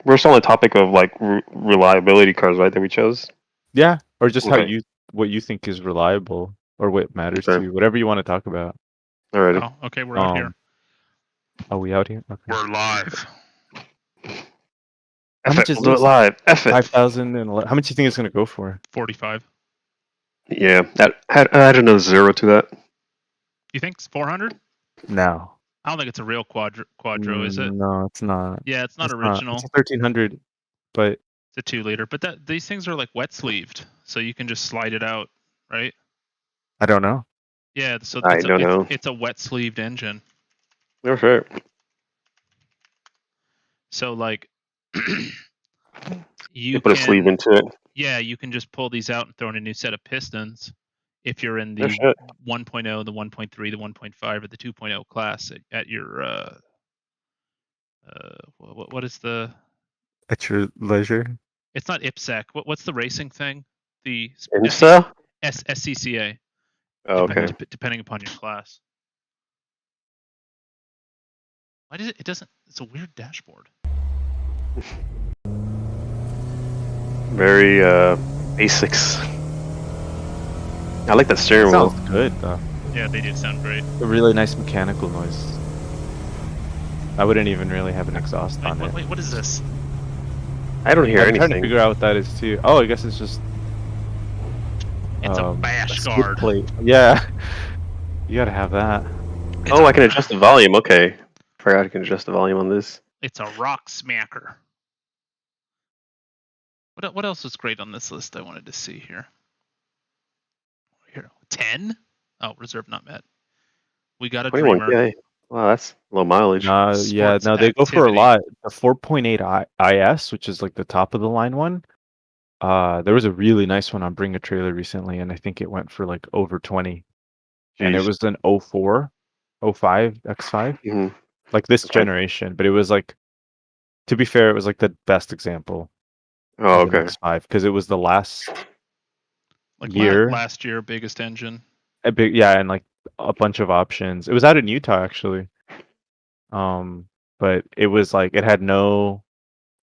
We're still on the topic of like reliability cars, right? That we chose. Yeah, or just Okay. what you think is reliable or what matters to Okay. you, whatever you want to talk about. Alrighty. Oh, okay, we're out here. Are we out here? Okay. We're live. How much is We'll do it this? live. F it. 5,000 and how much do you think it's gonna go for? 45. Yeah. Add another zero to that. You think it's 400? No. I don't think it's a real quadro, is it? No, it's not. Yeah, it's not original. It's a 1300, but it's a 2-liter. But these things are like wet sleeved, so you can just slide it out, right? I don't know. Yeah, so I don't know. it's a wet sleeved engine. No fair. So like You put a sleeve into it. Yeah, you can just pull these out and throw in a new set of pistons if you're in the No shit. 1.0, the 1.3, the 1.5, or the 2.0 class at your what is the? At your leisure. It's not IPSEC. What's the racing thing? The IMSA? SCCA. Oh, okay. Depending upon your class. Why does it doesn't? It's a weird dashboard. Very basics. I like that steering wheel. Sounds good though. Yeah, they do sound great. A really nice mechanical noise. I wouldn't even really have an exhaust on it. Wait, what is this? I don't hear I'm anything. trying to figure out what that is too. Oh, I guess it's just. It's a bash skid guard. Plate. Yeah, you gotta have that. Oh, I can adjust the volume. Okay, forgot I can adjust the volume on this. It's a rock smacker. What else is great on this list? I wanted to see here. 10? Oh, reserve not met. We got a 21 Dreamer. K. Wow, that's low mileage. Yeah, no, they go for a lot. The 4.8 IS, which is like the top of the line one. There was a really nice one on Bring a Trailer recently, and I think it went for like over 20. Jeez. And it was an 04, 05 X5, Mm-hmm. like this generation. But it was like, to be fair, it was like the best example. Oh, okay. X5 because it was the last year. Last year, biggest engine. Yeah, and like a bunch of options. It was out in Utah actually. But it was like it had no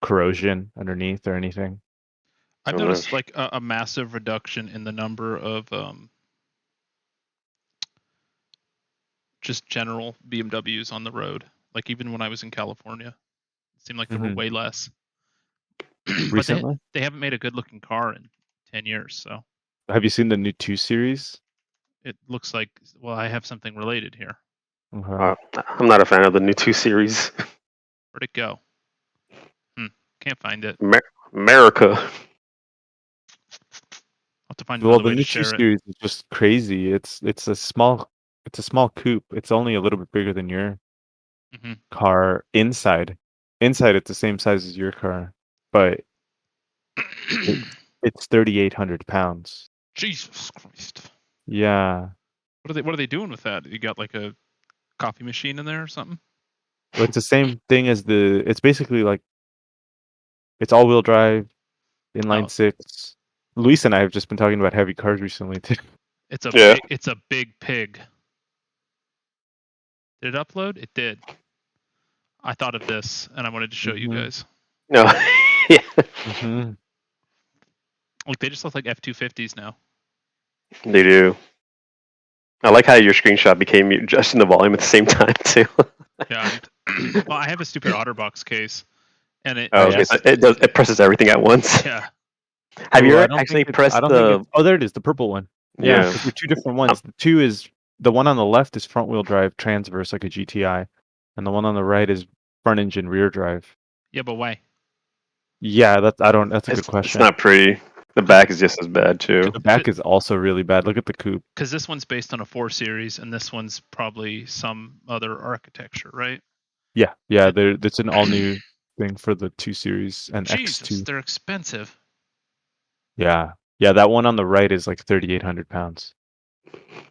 corrosion underneath or anything. I've noticed like a massive reduction in the number of just general BMWs on the road. Like even when I was in California, it seemed like there were way less. Recently? But they haven't made a good looking car in 10 years. So have you seen the new 2 Series? It looks like, well, I have something related here. I'm not a fan of the new 2 Series. Where'd it go? Can't find it. America. I'll have to find the new 2 Series is just crazy. It's a small coupe. It's only a little bit bigger than your car inside. Inside, it's the same size as your car, but it's 3,800 pounds. Jesus Christ. Yeah. What are they doing with that? You got like a coffee machine in there or something? Well, it's the same thing as it's basically like it's all-wheel drive, inline 6. Luis and I have just been talking about heavy cars recently too. It's a big pig. Did it upload? It did. I thought of this and I wanted to show you guys. No. Yeah. Like they just look like F-250s now. They do. I like how your screenshot became adjusting the volume at the same time too. Yeah. Well, I have a stupid OtterBox case, and it presses everything at once. Yeah. Have you ever actually pressed the? Oh, there it is, the purple one. Yeah, they're two different ones. The one on the left is front wheel drive transverse like a GTI, and the one on the right is front engine rear drive. Yeah, but why? Yeah, that's a good question. It's not pretty. The back is just as bad too. The back is also really bad. Look at the coupe. Because this one's based on a 4 Series, and this one's probably some other architecture, right? Yeah. It's an all new thing for the 2 Series and Jesus, X2. They're expensive. Yeah, that one on the right is like 3,800 pounds.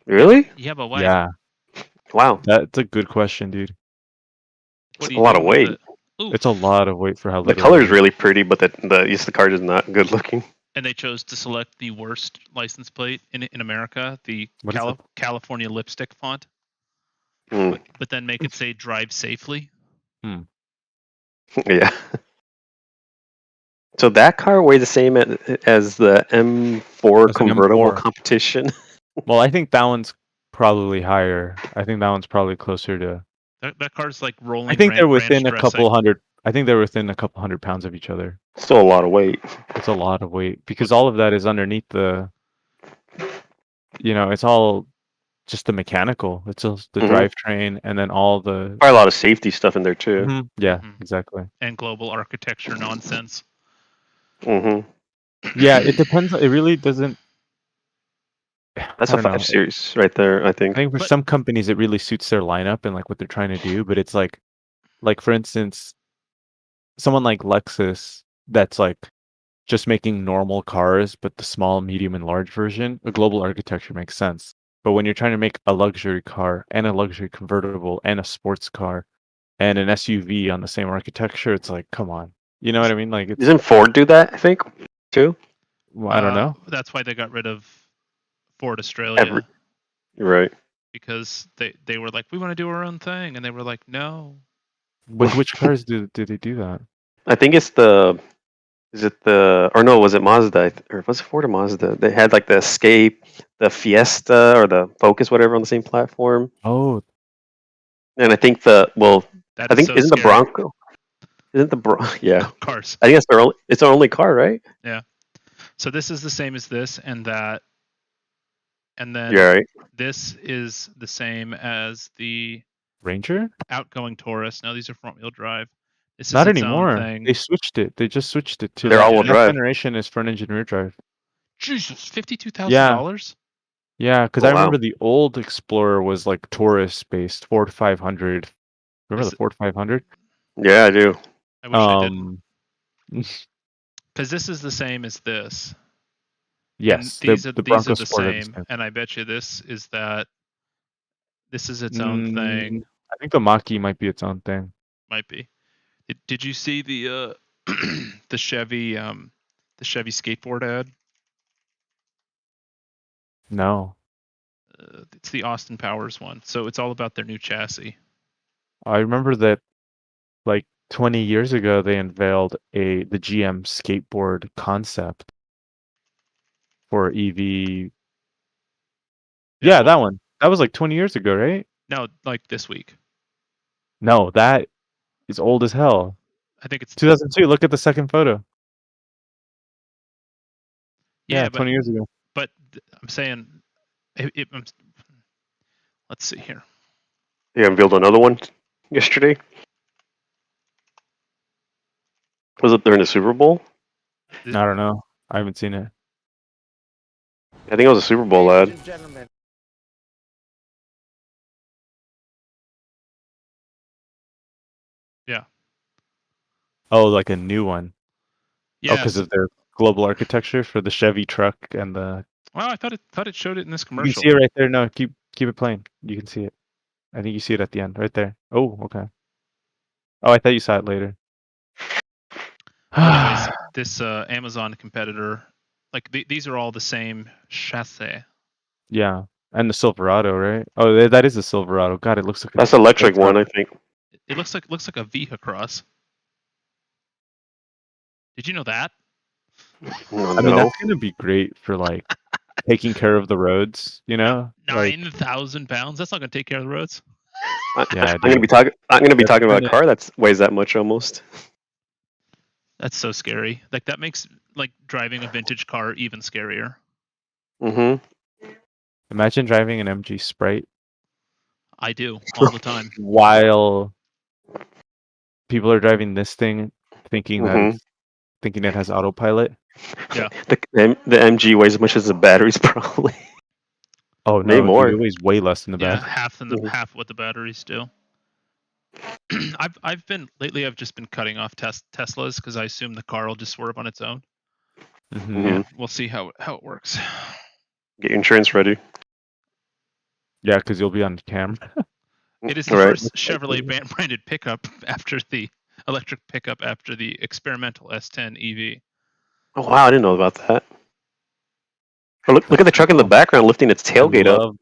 Really? Yeah, but why? Yeah. Wow. That's a good question, dude. It's a lot of weight. It's a lot of weight for how the color is really pretty, but the card is not good looking. And they chose to select the worst license plate in America, the California lipstick font. But then make it say "Drive safely." Yeah. So that car weighed the same as the M4 As an convertible M4. competition. Well, I think that one's probably higher. I think that one's probably closer to. That car's like rolling. I think they're within ranch a couple dressing. hundred. I think they're within a couple 100 pounds of each other. Still a lot of weight. It's a lot of weight because all of that is underneath the. It's all just the mechanical. It's just the drivetrain and then all the. Probably a lot of safety stuff in there too. Yeah, exactly. And global architecture nonsense. Yeah, it depends. It really doesn't. That's a 5 Series right there, I think. I think for some companies it really suits their lineup and like what they're trying to do, but it's like for instance, someone like Lexus that's like just making normal cars, but the small, medium, and large version, a global architecture makes sense. But when you're trying to make a luxury car and a luxury convertible and a sports car and an SUV on the same architecture, it's like, come on. You know what I mean? Like, Doesn't Ford do that, I think, too? Well, I don't know. That's why they got rid of Ford Australia. Right. Because they were like, we want to do our own thing. And they were like, no. With which cars do they do that? I think it's was it Mazda? Or was it Ford or Mazda? They had like the Escape, the Fiesta, or the Focus, whatever, on the same platform. Oh. And I think isn't the Bronco? Isn't the yeah. Cars. I think it's their only car, right? Yeah. So this is the same as this and that. And then this is the same as the Ranger? Outgoing Taurus. No, these are front-wheel drive. This Not is its anymore. Own thing. They switched it. They just switched it to their all-wheel drive. Generation is front engine rear drive. Jesus, $52,000. Yeah, because I remember the old Explorer was like Taurus based, Ford 500. Remember the Ford 500? Yeah, I do. I wish I didn't. Because this is the same as this. Yes, and these the are Bronco the Sport same, and I bet you this is its own thing. I think the Mach-E might be its own thing. Might be. Did you see the the Chevy skateboard ad? No. It's the Austin Powers one. So it's all about their new chassis. I remember that like 20 years ago they unveiled the GM skateboard concept for EV. Yeah, that one. That was like 20 years ago, right? No, like this week. No, that is old as hell. I think it's 2002. Look at the second photo. Yeah, 20 years ago. But I'm saying, let's see here. They unveiled another one yesterday. Was it during the Super Bowl? I don't know. I haven't seen it. I think it was a Super Bowl ad. Yeah. Oh, like a new one. Yeah. because of their global architecture for the Chevy truck and the. Well, I thought it showed it in this commercial. You can see it right there. No, keep it playing. You can see it. I think you see it at the end, right there. Oh, okay. Oh, I thought you saw it later. Anyways, this Amazon competitor, like these are all the same chassis. Yeah, and the Silverado, right? Oh, that is a Silverado. God, it looks like that's electric one, I think. It looks like a Vehicross. Did you know that? I mean, that's gonna be great for like taking care of the roads. 9,000 pounds. That's not gonna take care of the roads. Yeah, I'm gonna be talking about a car that weighs that much almost. That's so scary. Like that makes like driving a vintage car even scarier. Mm-hmm. Imagine driving an MG Sprite. I do all the time. While people are driving this thing, thinking it has autopilot. Yeah. The MG weighs as much as the batteries, probably. Oh no, more. It weighs way less than the battery. Half what the batteries do. I've just been cutting off Teslas because I assume the car will just swerve on its own. Mm-hmm. Yeah, we'll see how it works. Get your insurance ready. Yeah, because you'll be on camera. It is the first Chevrolet branded pickup after the electric pickup after the experimental S10 EV. Oh wow, I didn't know about that. Oh, look at the truck in the background lifting its tailgate up.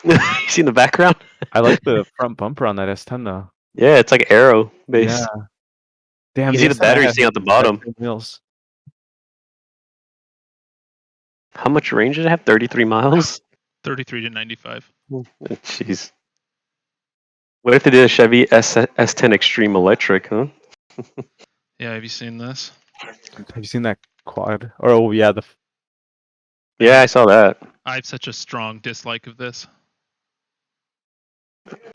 You see in the background? I like the front bumper on that S10 though. Yeah, it's like aero based. Yeah. Damn, you see the battery sitting at the bottom. Wheels. How much range did it have? 33 miles? 33 to 95. Jeez. What if they did a Chevy S10 Extreme Electric, huh? Yeah, have you seen this? Have you seen that quad? Or oh yeah, Yeah, I saw that. I have such a strong dislike of this.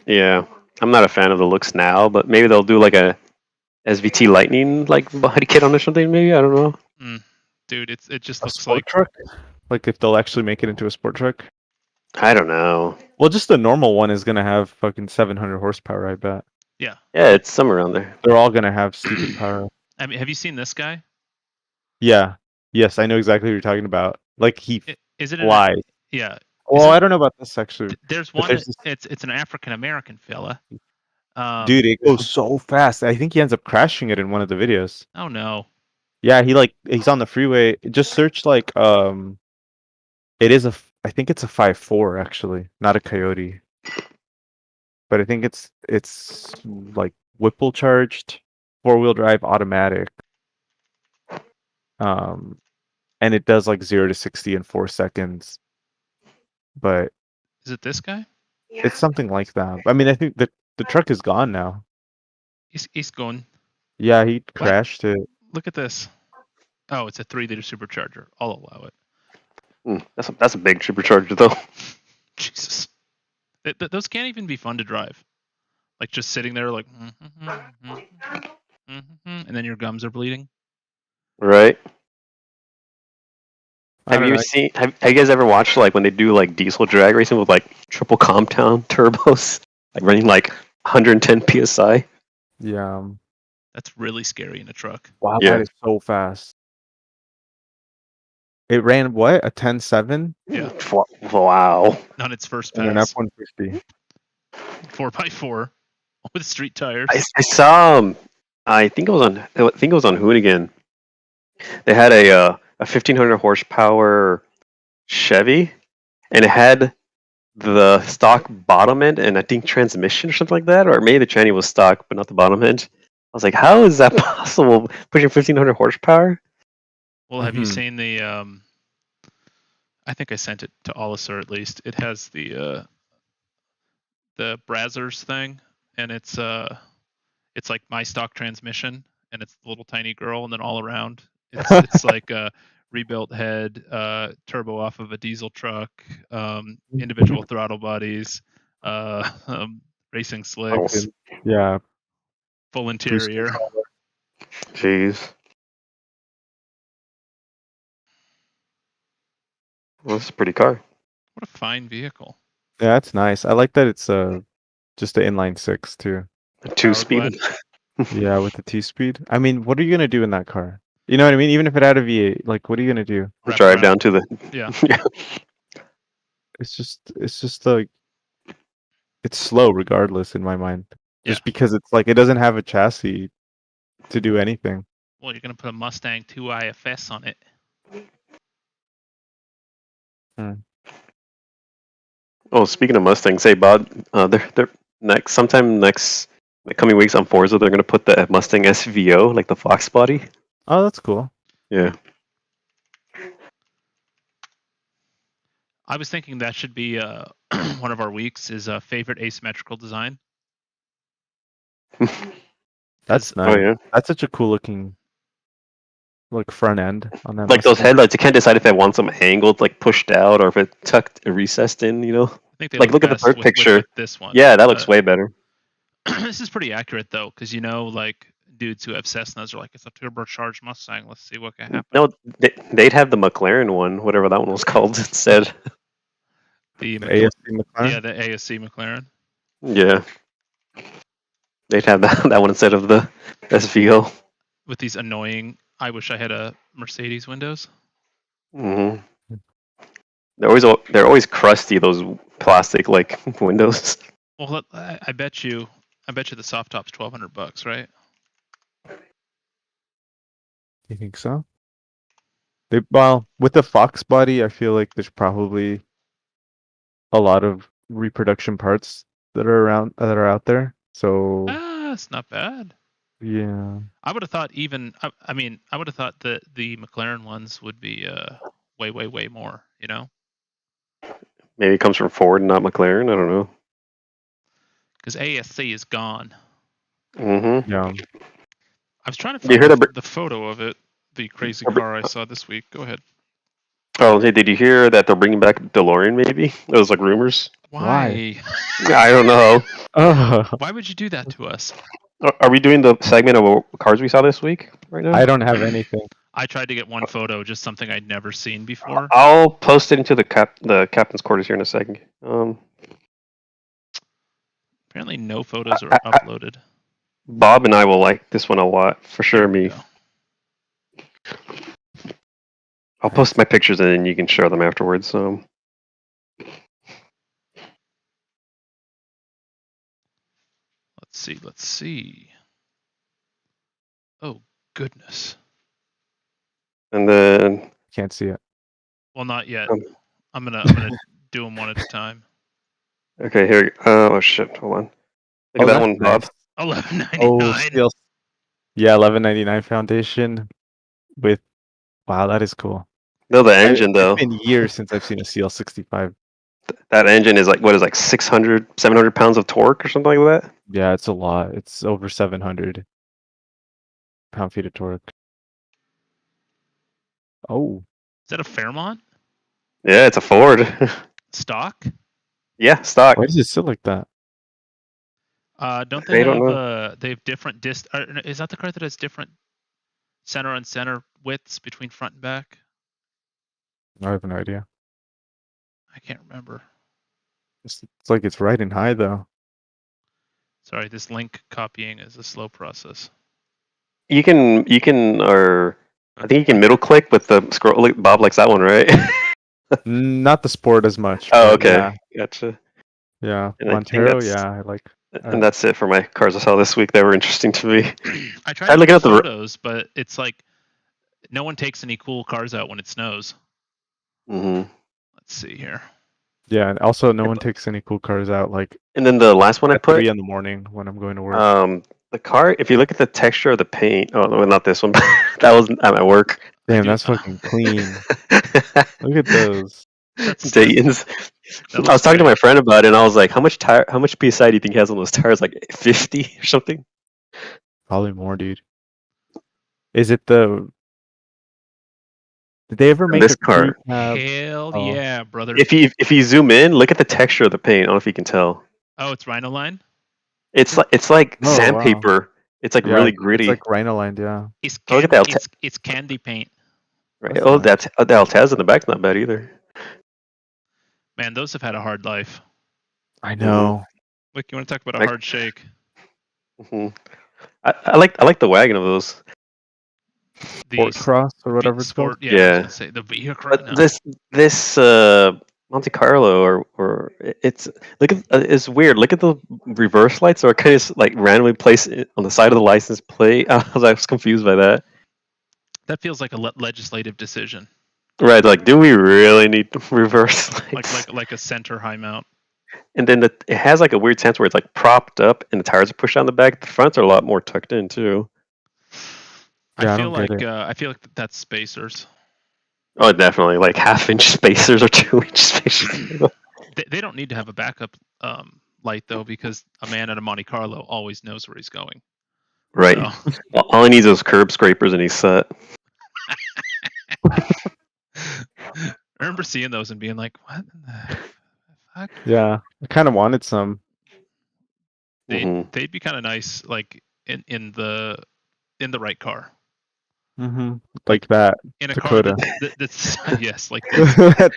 Yeah. I'm not a fan of the looks now, but maybe they'll do like a SVT Lightning like body kit on or something, maybe? I don't know. Dude, it just a looks sport like truck. Like if they'll actually make it into a sport truck. I don't know. Well, just the normal one is gonna have fucking 700 horsepower, I bet. yeah. Yeah, it's somewhere around there. They're all gonna have stupid power. I mean, have you seen this guy? Yeah. Yes, I know exactly what you're talking about. Like he Is it flies. yeah. Well, I don't know about this actually. There's But one. there's this- It's an African American fella. Dude, it goes so fast. I think he ends up crashing it in one of the videos. Oh no. Yeah, he's on the freeway. Just search like it is I think it's a 5.4 actually, not a Coyote. But I think it's like Whipple charged, 4-wheel drive automatic. And it does like 0 to 60 in 4 seconds. But Is it this guy? it's something like that. I mean, I think the truck is gone now. He's going. Yeah, he crashed it. Look at this. Oh, it's a 3-liter supercharger. I'll allow it. That's a big supercharger though. Jesus. Those can't even be fun to drive. Like just sitting there like and then your gums are bleeding. Have you guys ever watched like when they do like diesel drag racing with like triple compound turbos, like running like 110 psi? Yeah. That's really scary in a truck. Wow, Yeah. that is so fast. It ran what? A 10.7? Yeah. Wow. On its first And an pass. F-150. 4x4 with street tires. I saw I think it was on Hoonigan. They had a 1500 horsepower Chevy, and it had the stock bottom end and I think transmission or something like that, or maybe the tranny was stock but not the bottom end. I was like, how is that possible? Pushing 1500 horsepower? Well, have you seen the? I think I sent it to Oliver at least. It has the Brazzers thing, and it's like my stock transmission, and it's the little tiny girl, and then all around it's like a rebuilt head, turbo off of a diesel truck, individual throttle bodies, racing slicks, Yeah, full interior. Jeez. Well, that's a pretty car. What a fine vehicle. Yeah, that's nice. I like that it's just an inline 6 too. A 2-speed. Yeah, with the 2-speed. I mean, what are you gonna do in that car? You know what I mean? Even if it had a V8, like, what are you gonna do? Drive down to the. Yeah. It's just like it's slow regardless in my mind. Just because it's like it doesn't have a chassis to do anything. Well, you're gonna put a Mustang 2 IFS on it. Oh, speaking of Mustangs, hey Bob, they're sometime next coming weeks on Forza, they're gonna put the Mustang SVO, like the Fox body. Oh, that's cool. Yeah. I was thinking that should be one of our weeks is favorite asymmetrical design. That's nice. Oh yeah. That's such a cool looking like front end on that. Like those headlights, you can't decide if they want them angled, like pushed out, or if it tucked, recessed in. You know. I think they like look at the bird picture. With this one. Yeah, that looks way better. This is pretty accurate though, because like dudes who have Cessnas are like, it's a turbocharged Mustang. Let's see what can happen. No, they'd have the McLaren one, whatever that one was called instead. The ASC McLaren. Yeah, the ASC McLaren. Yeah. They'd have that one instead of the SVO. With these annoying, I wish I had a Mercedes windows. Mm-hmm. They're always crusty, those plastic like windows. Well, I bet you the soft top's $1,200, right? You think so? Well, with the Fox body, I feel like there's probably a lot of reproduction parts that are out there. So it's not bad. Yeah. I would have thought I would have thought that the McLaren ones would be way, way, way more. You know, Maybe it comes from Ford and not McLaren. I don't know. because ASC is gone. Mm-hmm. Yeah. I was trying to You find heard the photo of it. The crazy car I saw this week. Go ahead. Oh, hey, did you hear that they're bringing back DeLorean? Maybe it was like rumors. Why? I don't know. Why would you do that to us? Are we doing the segment of cars we saw this week right now? I don't have anything. I tried to get one photo, just something I'd never seen before. I'll post it into the captain's quarters here in a second. Apparently, no photos are uploaded. Bob and I will like this one a lot for sure. Me. I'll post my pictures and then you can share them afterwards. Let's see. Oh goodness. And then Can't see it. Well, not yet. I'm gonna do them one at a time. Okay, here. Oh shit! Hold on. Look at that one, Bob. $11.99. Oh, yeah, 11.99 foundation with. Wow, that is cool. No, the engine though. It's been years since I've seen a CL65. That engine is like 600, 700 pounds of torque or something like that. Yeah, it's a lot. It's over 700 pound-feet of torque. Oh. Is that a Fairmont? Yeah, it's a Ford. Stock? Yeah, stock. Why does it sit like that? Don't they don't have they have different is that the car that has different center on center widths between front and back? I have no idea. I can't remember. It's like it's right and high though. Sorry, this link copying is a slow process. You can, or I think you can middle click with the scroll. Bob likes that one, right? Not the Sport as much. Oh, but okay, Yeah, gotcha. yeah. And I think Montero, that's- yeah, I like. And that's it for my cars I saw this week. They were interesting to me. I tried looking to at get the photos, but it's like no one takes any cool cars out when it snows. Mm-hmm. Let's see here. Yeah, and also no one takes any cool cars out like And then the last one I at put 3 in the morning when I'm going to work. the car. If you look at the texture of the paint, oh, well, not this one. That was at my work. Damn, that's fucking clean. Look at those. Dayton's. I was talking to my friend about it, and I was like, "How much PSI do you think he has on those tires? Like 50 or something?" Probably more, dude. Is it the? Did they ever make this a car? Hell yeah, brother! If you zoom in, look at the texture of the paint. I don't know if you can tell. Oh, it's Rhino Line. It's like sandpaper. Wow. It's like really gritty. It's like Rhino lined, yeah. It's candy, it's candy paint. Right. Oh, that's the Altez in the back's not bad either. Man, those have had a hard life. I know. Look, you want to talk about a hard shake? Mm-hmm. I like the wagon of those. Sport Cross or whatever it's called. Yeah. I was gonna say the vehicle. No. This Monte Carlo or it's it's weird. Look at the reverse lights, so it kind of like randomly placed on the side of the license plate. I was confused by that. That feels like a legislative decision. Right, like, do we really need reverse lights? Like a center high mount. And then it has like a weird sense where it's like propped up and the tires are pushed down the back. The fronts are a lot more tucked in too. Yeah, I feel like that's spacers. Oh, definitely, like 1/2 inch spacers or 2-inch spacers. They don't need to have a backup light though, because a man at a Monte Carlo always knows where he's going. Right. So. All he needs is curb scrapers and he's set. I remember seeing those and being like, "What the fuck?" Yeah, I kind of wanted some. They'd be kind of nice, like in the right car. Mm-hmm. Like that. In a Dakota. car that's yes, like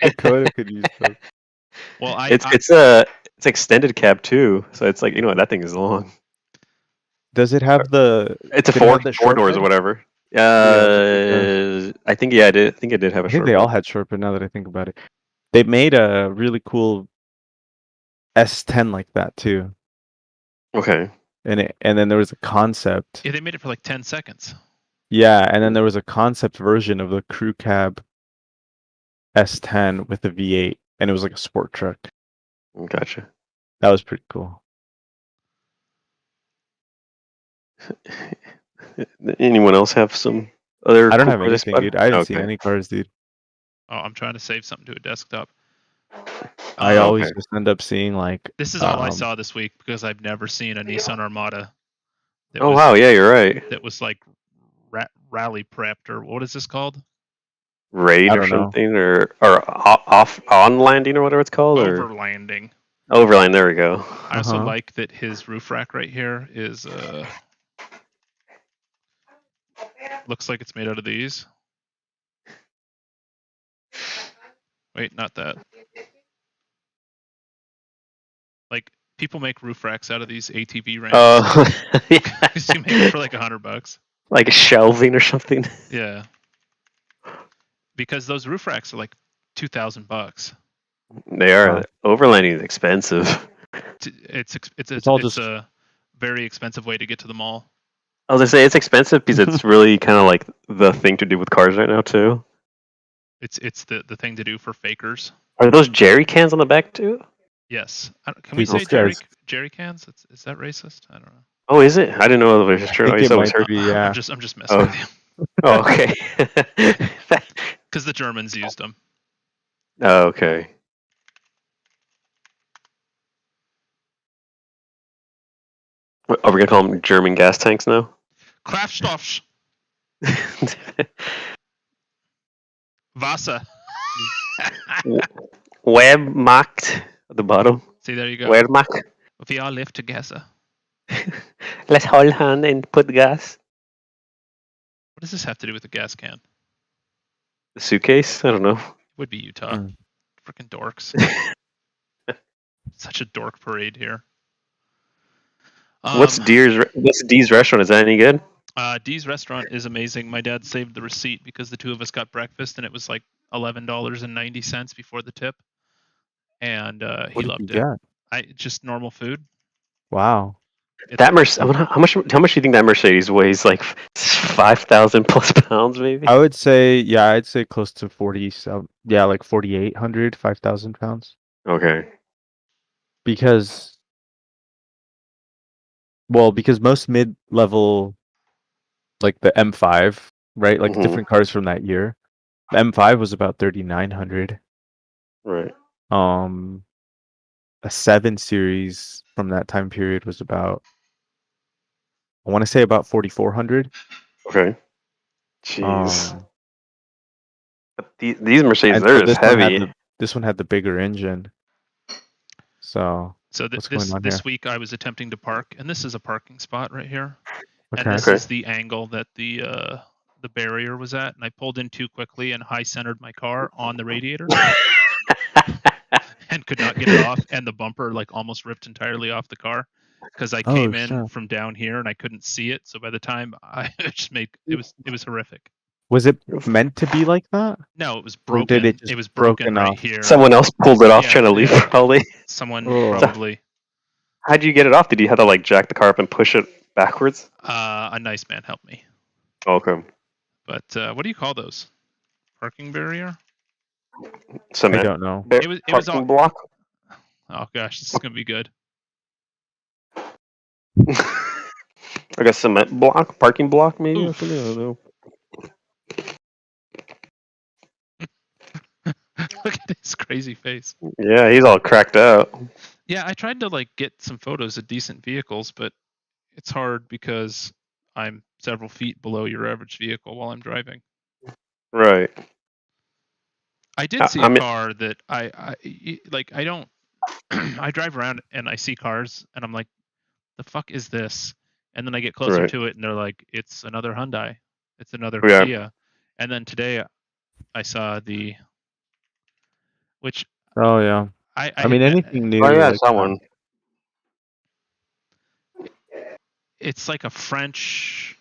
Dakota could use those. Well, it's extended cab too, so it's like, you know, that thing is long. Does it have the? It's a four doors or whatever. I think I did. I think it did have a. I think they all had short bed. Now that I think about it, they made a really cool S10 like that too. Okay. And then there was a concept. Yeah, they made it for like 10 seconds. Yeah, and then there was a concept version of the crew cab S10 with a V8, and it was like a sport truck. Gotcha. That was pretty cool. Anyone else have some other? I don't have anything, dude. I didn't see any cars, dude. Oh, I'm trying to save something to a desktop. I always Okay. just end up seeing like. This is all I saw this week because I've never seen a Nissan Armada. Oh wow, yeah, you're right. That was like rally prepped, or what is this called? Raid I or don't know. something, or off on landing or whatever it's called, or Overlanding. overland. There we go. I also like that his roof rack right here is looks like it's made out of these. Wait, not that. Like people make roof racks out of these ATV ramps. Oh, yeah. You make it for like $100. Like shelving or something. Yeah. Because those roof racks are like $2,000. They are. Overlanding is expensive. It's a very expensive way to get to the mall. I was gonna say it's expensive because it's really kind of like the thing to do with cars right now too. It's the thing to do for fakers. Are those jerry cans on the back too? Yes. Can we People say says- jerry cans? Is that racist? I don't know. Oh, is it? I didn't know it was true. think I it always might heard. be, yeah. I'm just messing with you. Oh, okay. Because the Germans used them. Oh, okay. Are we gonna call them German gas tanks now? Kraftstoffs. Wasser. Webmarkt at the bottom. See, there you go. Webmarkt. We all live together. Let's hold hand and put gas. What does this have to do with the gas can? The suitcase? I don't know. Would be Utah. Mm. Freaking dorks. Such a dork parade here. What's D's restaurant? Is that any good? D's restaurant is amazing. My dad saved the receipt because the two of us got breakfast and it was like $11.90 before the tip, and he loved it. Just normal food. Wow. That how much do you think that Mercedes weighs? Like 5,000 plus pounds, maybe. I would say, yeah, I'd say close to 40. Yeah, like 4,800, 5,000 pounds. Okay. Because most mid-level, like the M5, right? Like different cars from that year. The M5 was about 3,900. Right. A 7 Series from that time period was about, I want to say about 4,400. Okay. Jeez. These Mercedes, they're just heavy. This one had the bigger engine. So this week I was attempting to park, and this is a parking spot right here. Okay. And this is the angle that the barrier was at, and I pulled in too quickly and high centered my car on the radiator. And could not get it off, and the bumper like almost ripped entirely off the car because I came in from down here and I couldn't see it. So by the time I just it was horrific. Was it meant to be like that? No, it was broken. It was broken right off? here. Someone else pulled it off trying to leave, probably. Someone probably. How'd you get it off? Did you have to like jack the car up and push it backwards? A nice man helped me. Okay. But what do you call those? Parking barrier? I don't know. It was all block. Oh gosh, this is gonna be good. Like a cement block, parking block, maybe. I don't know. Look at his crazy face. Yeah, he's all cracked out. Yeah, I tried to like get some photos of decent vehicles, but it's hard because I'm several feet below your average vehicle while I'm driving. Right. I did see a car that I don't. I drive around and I see cars and I'm like, the fuck is this? And then I get closer to it and they're like, it's another Hyundai, it's another Kia. And then today I saw which. Oh yeah. I mean anything new. Oh yeah, I saw one. It's like a French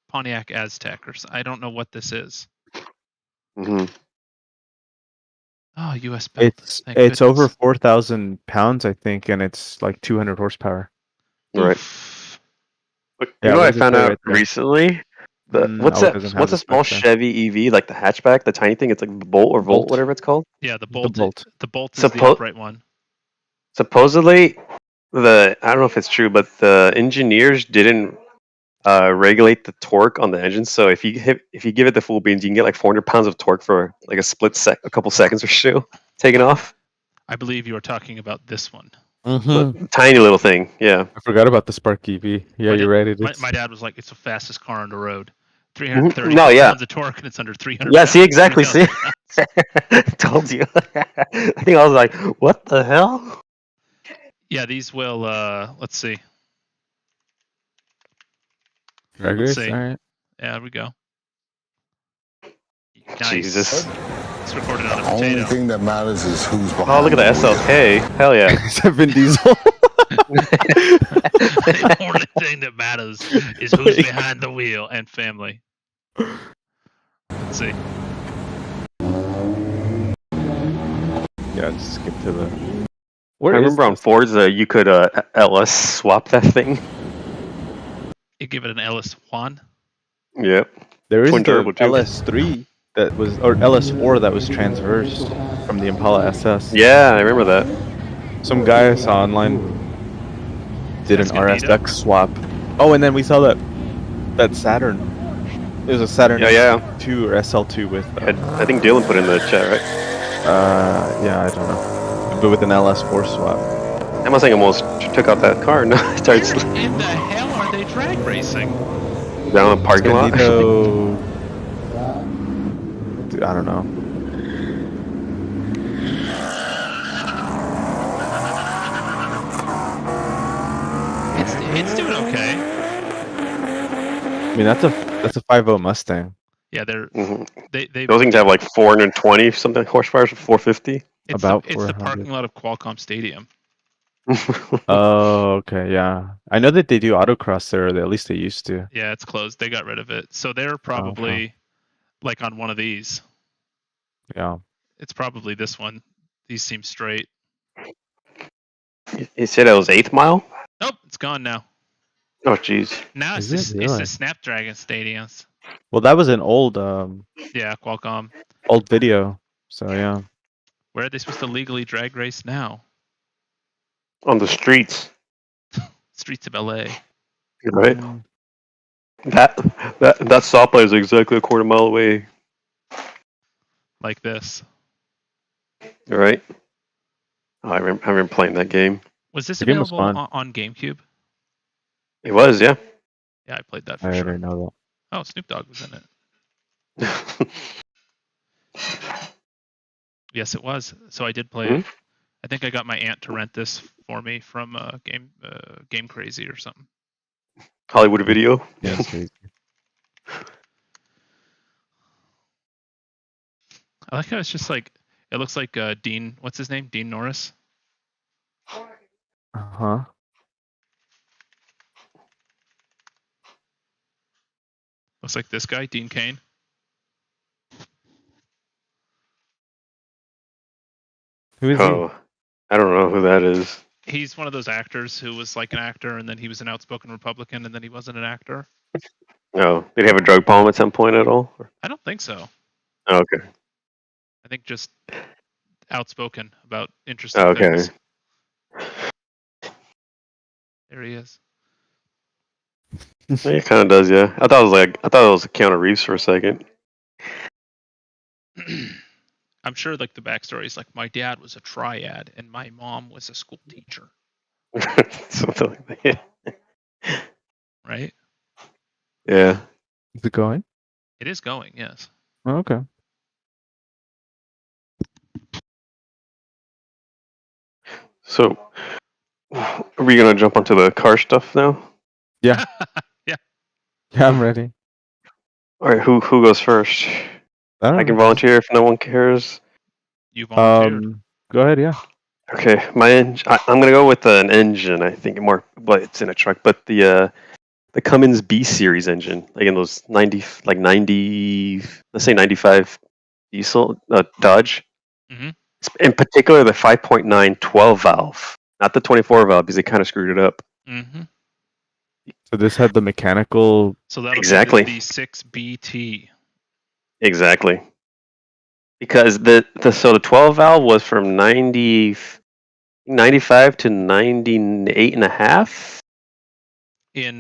Pontiac Aztec I don't know what this is. Mm-hmm. Oh, US built. It's over 4,000 pounds, I think, and it's like 200 horsepower. Right. Look, you know what I found out recently? What's a small Chevy EV, like the hatchback, the tiny thing? It's like the Bolt or Volt, whatever it's called. Yeah, the Bolt. The Bolt is the upright one. Supposedly, I don't know if it's true, but the engineers didn't regulate the torque on the engine. So if you give it the full beans, you can get like 400 pounds of torque for like a couple seconds or so taking off. I believe you are talking about this one. Tiny little thing, yeah. I forgot about the Spark EV. Yeah, you're right. It is. My dad was like, "It's the fastest car on the road. 330 No, yeah. pounds of torque, and it's under 300." Yeah, pounds, see, exactly. See, 3,000 pounds. told you. I think I was like, "What the hell?" Yeah, these will. Let's see. Drag Let's race. see. All right. Yeah, there we go. Nice. Jesus. It's recorded on a The only potato. thing that matters is who's behind. Oh, look at the SLK. Hell yeah. Is that Vin Diesel? The only thing that matters is who's behind the wheel and family. Let's see. Yeah, just skip to the. I remember on Fords you could LS swap that thing. You give it an LS1. Yep. There is Twin the turbo, too. LS3 that was, or LS4 that was transversed from the Impala SS. Yeah, I remember that. Some guy I saw online did an Escondido? RSX swap. Oh, and then we saw that Saturn. It was a Saturn Yeah. SL2 or SL2 with. I think Dylan put in the chat, right? Yeah, I don't know, but with an LS4 swap. That Mustang almost took out that car. No, it starts Where in the hell are they drag racing? down the parking lot. Escondido, dude, I don't know. It's doing okay. I mean, that's a 5.0 Mustang. Yeah, they're Mhm. they Those things have like 420 something horsepower, 450. it's about the 400. parking lot of Qualcomm Stadium. Oh, okay, yeah. I know that they do autocross there, or at least they used to. Yeah, it's closed. They got rid of it. So they're probably like on one of these. Yeah. It's probably this one. These seem straight. You said it was 8th mile? Nope, it's gone now. Oh, jeez. Now it's Is it it's really? the Snapdragon Stadiums. Well, that was an old Yeah, Qualcomm. video. So yeah. Where are they supposed to legally drag race now? On the streets, Streets of LA. right? That stoplight is exactly a quarter mile away, Like this. right? Oh, I remember playing that game. Was this The game was available fun. on GameCube? It was, yeah. Yeah, I played that for I sure. already know Oh, Snoop Dogg was in it. Yes, it was. So I did play it. I think I got my aunt to rent this for me from Game Crazy or something. Hollywood Video. that. Yeah, it's crazy. I like how it's just like it looks like Dean. What's his name? Dean Norris. Uh-huh. Looks like this guy, Dean Cain. Who is he? Oh, I don't know who that is. He's one of those actors who was like an actor, and then he was an outspoken Republican, and then he wasn't an actor. Oh, did he have a drug problem at some point at all? I don't think so. Oh, okay. I think just outspoken about interesting Okay. things. There he is. It kind of does, yeah. I thought it was Keanu Reeves for a second. I'm sure like the backstory is like my dad was a triad and my mom was a school teacher, Something like that. right? Yeah. Is it going? It is going, yes. Oh, okay. So, are we gonna jump onto the car stuff now? Yeah. Yeah, I'm ready. All right. Who goes first? I can volunteer if no one cares. You volunteered. Go ahead. Yeah. Okay, I'm gonna go with an engine. I think more, but it's in a truck. But the Cummins B series engine, like in those 90, let's say 95 diesel Dodge. Mhm. In particular, the 5.9 12 valve, not the 24 valve, because they kind of screwed it up. Mm-hmm. So this had the mechanical. So that'll Exactly. be the 6BT. Exactly. Because the 12 valve was from 95 to 98 and a half. In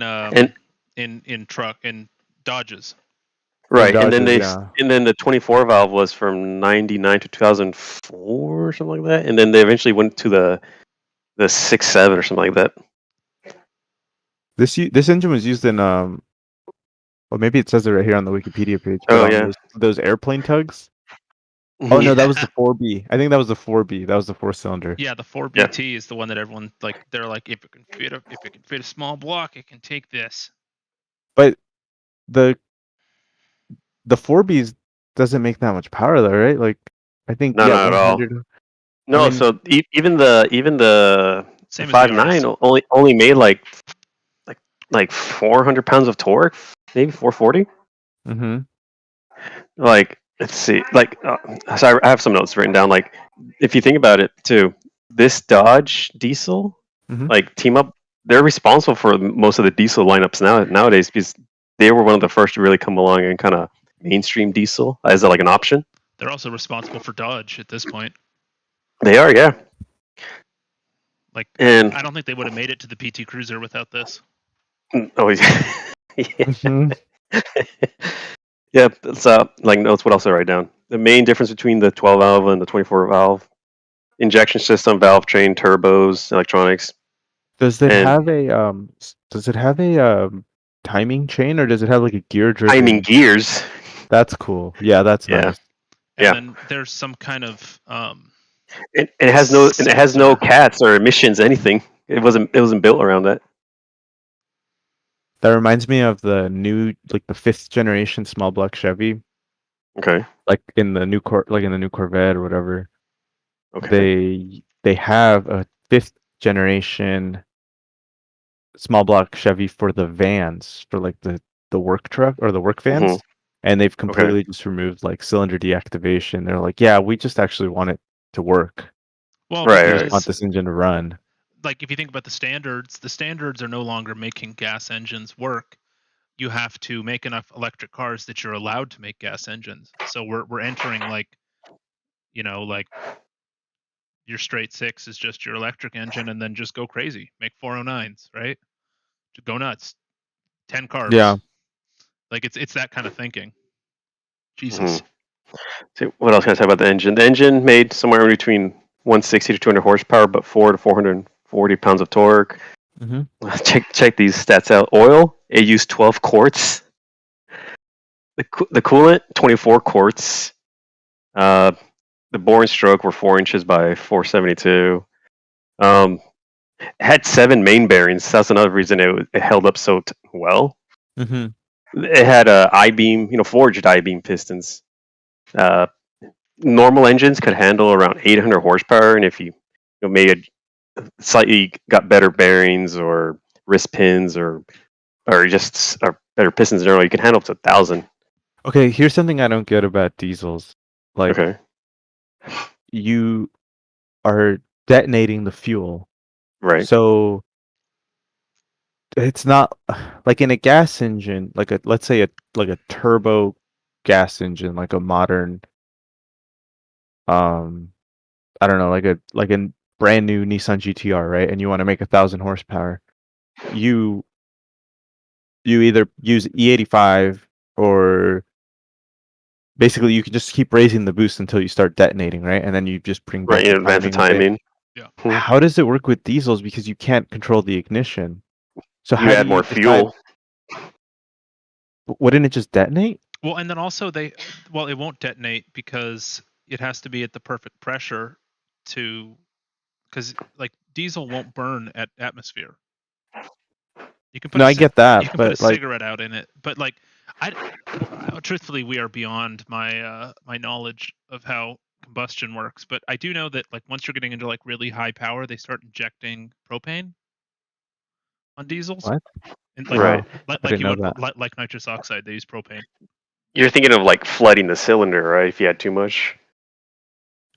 in Dodges. Right, and then Dodges, and then the 24 valve was from 99 to 2004 or something like that, and then they eventually went to the 6.7 or something like that. This engine was used in well, maybe it says it right here on the Wikipedia page. But Oh on yeah. those airplane tugs. Oh no, that was the 4B. I think that was the 4B. That was the 4-cylinder. Yeah, the 4BT is the one that everyone like. They're like, if it can fit a small block, it can take this. But the 4Bs doesn't make that much power though, right? Like I think No, not at all. 100. No, I mean, so even the Same as the 5.9 only made like 400 pounds of torque, maybe 440. mm-hmm. Like, let's see, like, so I have some notes written down. Like, if you think about it too, this Dodge diesel, like team up, they're responsible for most of the diesel lineups nowadays because they were one of the first to really come along and kind of mainstream diesel as like an option. They're also responsible for Dodge at this point. They are, yeah. Like, and I don't think they would have made it to the PT Cruiser without this. Oh, yeah. Yeah, it's like notes. What else I write down? The main difference between the 12 valve and the 24 valve: injection system, valve train, turbos, electronics. Does it have a timing chain, or does it have like a gear driven? Timing gears. That's cool. Yeah, that's nice. And then there's some kind of it has no cats or emissions, anything. It wasn't built around that. That reminds me of the new, like the 5th generation small block Chevy. Okay. Like in the new Corvette or whatever. Okay. They have a 5th generation small block Chevy for the vans, for like the work truck or the work vans. Mm-hmm. And they've completely just removed like cylinder deactivation. They're like, yeah, we just actually want it to work. Well, we just want this engine to run. Like if you think about the standards are no longer making gas engines work. You have to make enough electric cars that you're allowed to make gas engines. So we're entering like, like your straight 6 is just your electric engine, and then just go crazy, make 409s, right? Just go nuts, 10 carbs. Yeah, like it's that kind of thinking. Jesus. So what else can I say about the engine? The engine made somewhere between 160 to 200 horsepower, but 400 to 440 pounds of torque. Mm-hmm. Check these stats out. Oil, it used 12 quarts. The coolant, 24 quarts. The bore and stroke were 4 inches by 472. It had 7 main bearings. That's another reason it held up so well. Mm-hmm. It had I-beam, forged I-beam pistons. Normal engines could handle around 800 horsepower, and if you made slightly got better bearings or wrist pins or just better pistons in general, you can handle up to 1,000. Okay, here's something I don't get about diesels. Like, you are detonating the fuel, right? So it's not like in a gas engine, like let's say a turbo gas engine, like a modern, I don't know, like a brand new Nissan GTR, right? And you want to make 1,000 horsepower. You either use E85 or basically you can just keep raising the boost until you start detonating, right? And then you just bring back you advance the timing. Yeah. How does it work with diesels? Because you can't control the ignition. So you add more fuel. Wouldn't it just detonate? Well, and then also it won't detonate because it has to be at the perfect pressure because like diesel won't burn at atmosphere. You can put I get that. You can put a cigarette out in it, but like truthfully, we are beyond my my knowledge of how combustion works. But I do know that like once you're getting into like really high power, they start injecting propane on diesels. What? And like nitrous oxide, they use propane. You're thinking of like flooding the cylinder, right? If you had too much.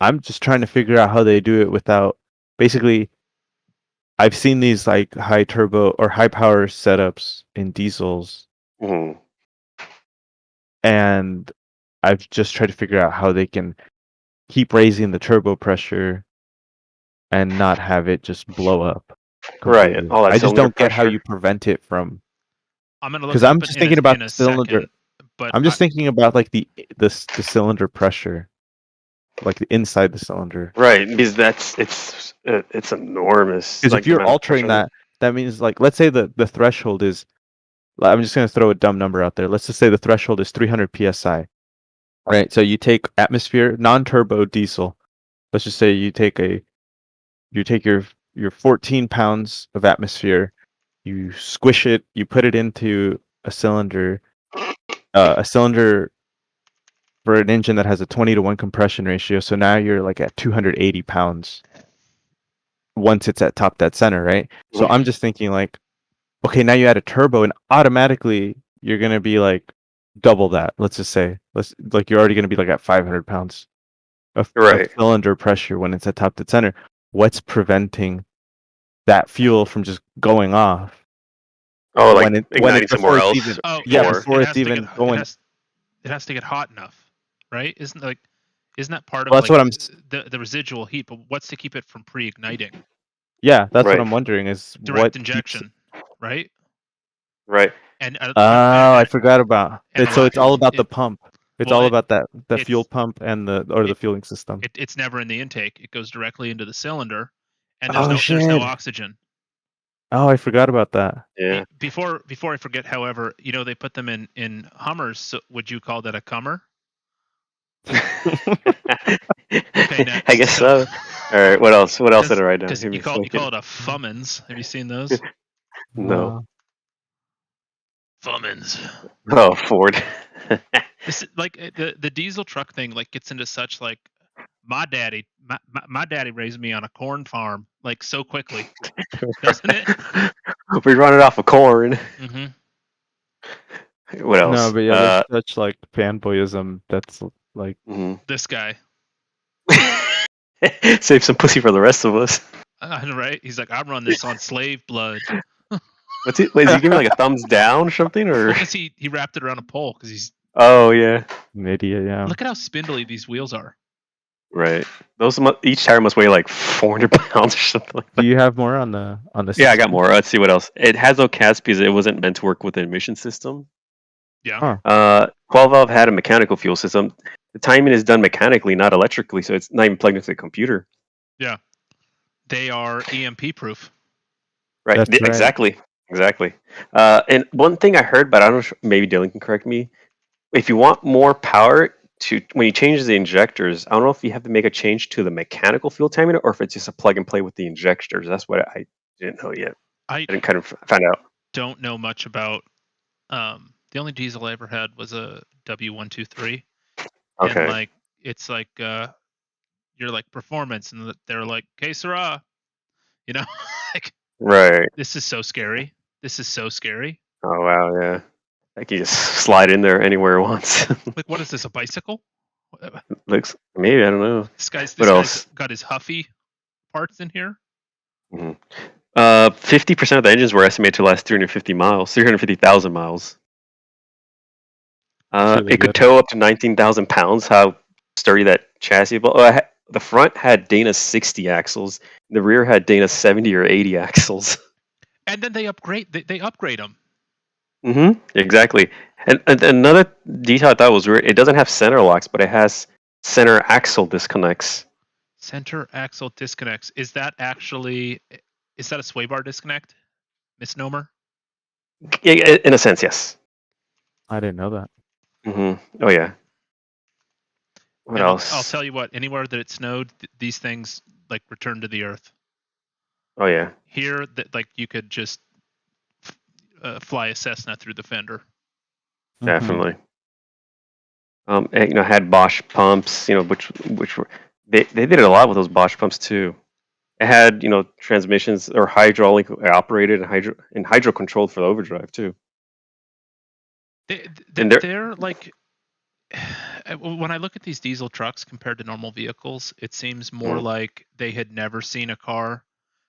I'm just trying to figure out how they do it without. Basically, I've seen these like high turbo or high power setups in diesels, and I've just tried to figure out how they can keep raising the turbo pressure and not have it just blow up completely. Right. All that I just don't get pressure. how you prevent it from I'm gonna look because it I'm up just in thinking a, about in a the cylinder. second, but I'm just thinking about like the but I'm just thinking about like the cylinder pressure, like the inside the cylinder. Right, because it's enormous. Because Like if the you're amount of altering pressure. that means like let's say the threshold is. I'm just gonna throw a dumb number out there. Let's just say the threshold is 300 psi. Right. So you take atmosphere, non-turbo diesel. Let's just say you take your 14 pounds of atmosphere, you squish it, you put it into a cylinder for an engine that has a 20-to-1 compression ratio. So now you're like at 280 pounds once it's at top dead center, right? So I'm just thinking like, okay, now you add a turbo and automatically you're gonna be like double that. Let's just say, you're already gonna be like at 500 pounds of Right. cylinder pressure when it's at top dead center. What's preventing that fuel from just going off? Oh, like When it igniting somewhere before it's else. even Before. before it's even going. it has to get hot enough, right? Isn't that part of Well, that's like what I'm. the residual heat? But what's to keep it from pre-igniting? Yeah, that's what Right. I'm wondering is Direct what injection, right? Right. And I forgot about and it. So it's all about the it, pump. It's well, all it- about the fuel it's pump and the fueling system. it's never in the intake. It goes directly into the cylinder, and Oh, there's no shit. oxygen. Oh, I forgot about that. Yeah. Before I forget, however, they put them in Hummers. So would you call that a Cummer? Okay, next. I guess so. All right. What else? What else did I write down? Because Give me you a call it second. a Fummins. Have you seen those? No. Fummins. Oh, Ford. This like the diesel truck thing like gets into such like my daddy raised me on a corn farm like so quickly, doesn't it? We run it off of corn. Mm-hmm. What else? No, but yeah, there's such like fanboyism that's like. This guy. Save some pussy for the rest of us. Right? He's like, I run this on slave blood. What's he? Wait, is he giving like a thumbs down or something? Or Because he wrapped it around a pole because he's. Oh yeah. An idiot, yeah. Look at how spindly these wheels are. Right. Those each tire must weigh like 400 pounds or something like that. Do you have more on the Yeah, I got more. Let's see what else. It has no cats because it wasn't meant to work with an emission system. Yeah. Huh. 12 valve had a mechanical fuel system. The timing is done mechanically, not electrically, so it's not even plugged into the computer. Yeah. They are EMP proof. Right. That's right. Exactly. And one thing I heard, but I don't know, maybe Dylan can correct me. If you want more power when you change the injectors, I don't know if you have to make a change to the mechanical fuel timing or if it's just a plug and play with the injectors. That's what I didn't know yet. I didn't kind of find out. Don't know much about. The only diesel I ever had was a W123. Okay. And like it's like you're like performance, and they're like, "Que sera?" Like. Right. This is so scary. Oh wow, yeah. Like you just slide in there anywhere it wants. Like, what is this? A bicycle? Looks maybe I don't know. This guy's got his Huffy parts in here. 50% of the engines were estimated to last 350,000 miles. really it could good. tow up to 19,000 pounds. How sturdy that chassis was. The front had Dana 60 axles. The rear had Dana 70 or 80 axles. And then they upgrade. They upgrade them. Exactly. And another detail I thought was weird. It doesn't have center locks, but it has center axle disconnects. Center axle disconnects. Is that a sway bar disconnect? Misnomer? Yeah, in a sense, yes. I didn't know that. Oh yeah. What And else? I'll tell you what. Anywhere that it snowed, these things like return to the earth. Oh yeah. Here, that like you could just fly a Cessna through the fender. Definitely. And, had Bosch pumps, which were they did a lot with those Bosch pumps too. It had transmissions or hydraulic operated and hydro controlled for the overdrive too. They're like, when I look at these diesel trucks compared to normal vehicles, it seems more like they had never seen a car.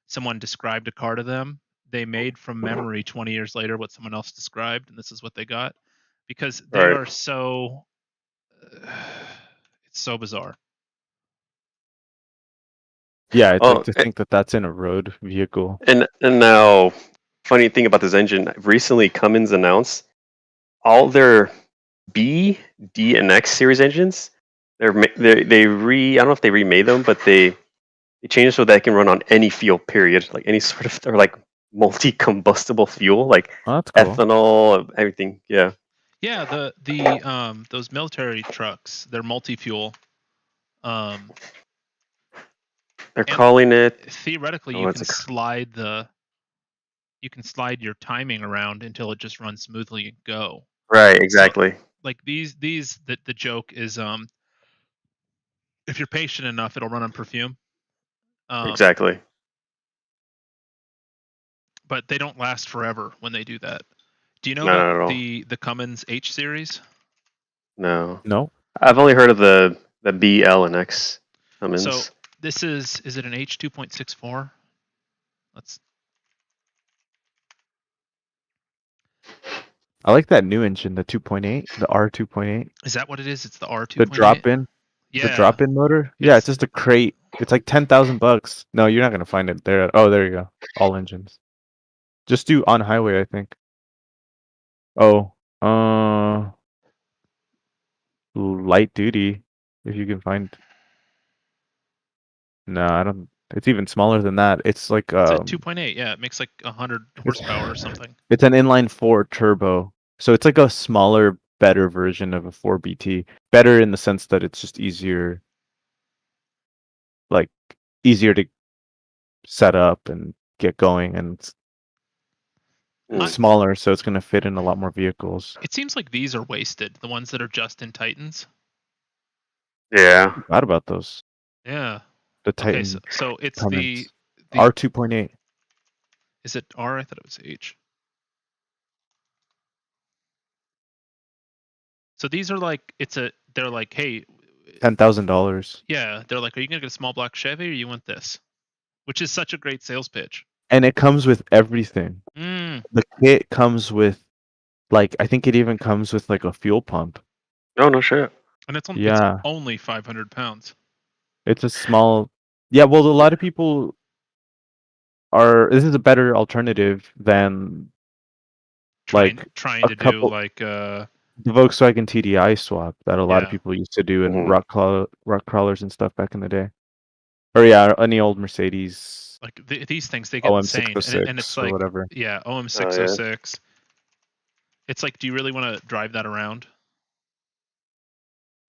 Someone described a car to them. They made from memory 20 years later what someone else described, and this is what they got. Because they are so... it's so bizarre. Yeah, it's like to think that that's in a road vehicle. And now funny thing about this engine. Recently, Cummins announced all their B, D, and X series engines. I don't know if they remade them, but they changed so that it can run on any fuel. Period. Like any sort of or like multi-combustible fuel, like Oh, that's cool. ethanol, everything. Yeah. Yeah, those military trucks, they're multi-fuel. They're And calling it. Theoretically, you can slide your timing around until it just runs smoothly and go. Right. Exactly. Like the joke is if you're patient enough, it'll run on perfume. Exactly. But they don't last forever when they do that. Do you know Not at about all. the Cummins H series? No. No. I've only heard of the B, L, and X Cummins. So this is it an H 2.64? I like that new engine, the 2.8, the R 2.8. Is that what it is? It's the R 2.8. The drop-in, Yeah. the drop-in motor. Yeah, it's just a crate. It's like $10,000. No, you're not gonna find it there. Oh, there you go. All engines. Just do on highway, I think. Oh, light duty, if you can find. No, I don't. It's even smaller than that. It's like It's a 2.8. Yeah, it makes like 100 horsepower or something. It's an inline 4 turbo, so it's like a smaller, better version of a 4BT. Better in the sense that it's just easier, like easier to set up and get going, and it's smaller, so it's going to fit in a lot more vehicles. It seems like these are wasted. The ones that are just in Titans. Yeah. I forgot about those. Yeah. The Titan. Okay, so it's Cummins. the R 2.8. Is it R? I thought it was H. So these are like they're like, hey, $10,000. Yeah, they're like, are you gonna get a small block Chevy or you want this? Which is such a great sales pitch. And it comes with everything. Mm. The kit comes with, like, I think it even comes with like a fuel pump. Oh no shit. And it's Yeah. only 500 pounds. It's a small. Yeah, well, a lot of people are. This is a better alternative than Trying a to couple- do like the Volkswagen TDI swap that a lot of Yeah. people used to do in rock crawlers and stuff back in the day. Or yeah, any old Mercedes like these things, they get insane, OM606 and it's or like whatever. yeah, OM606. It's like, do you really want to drive that around?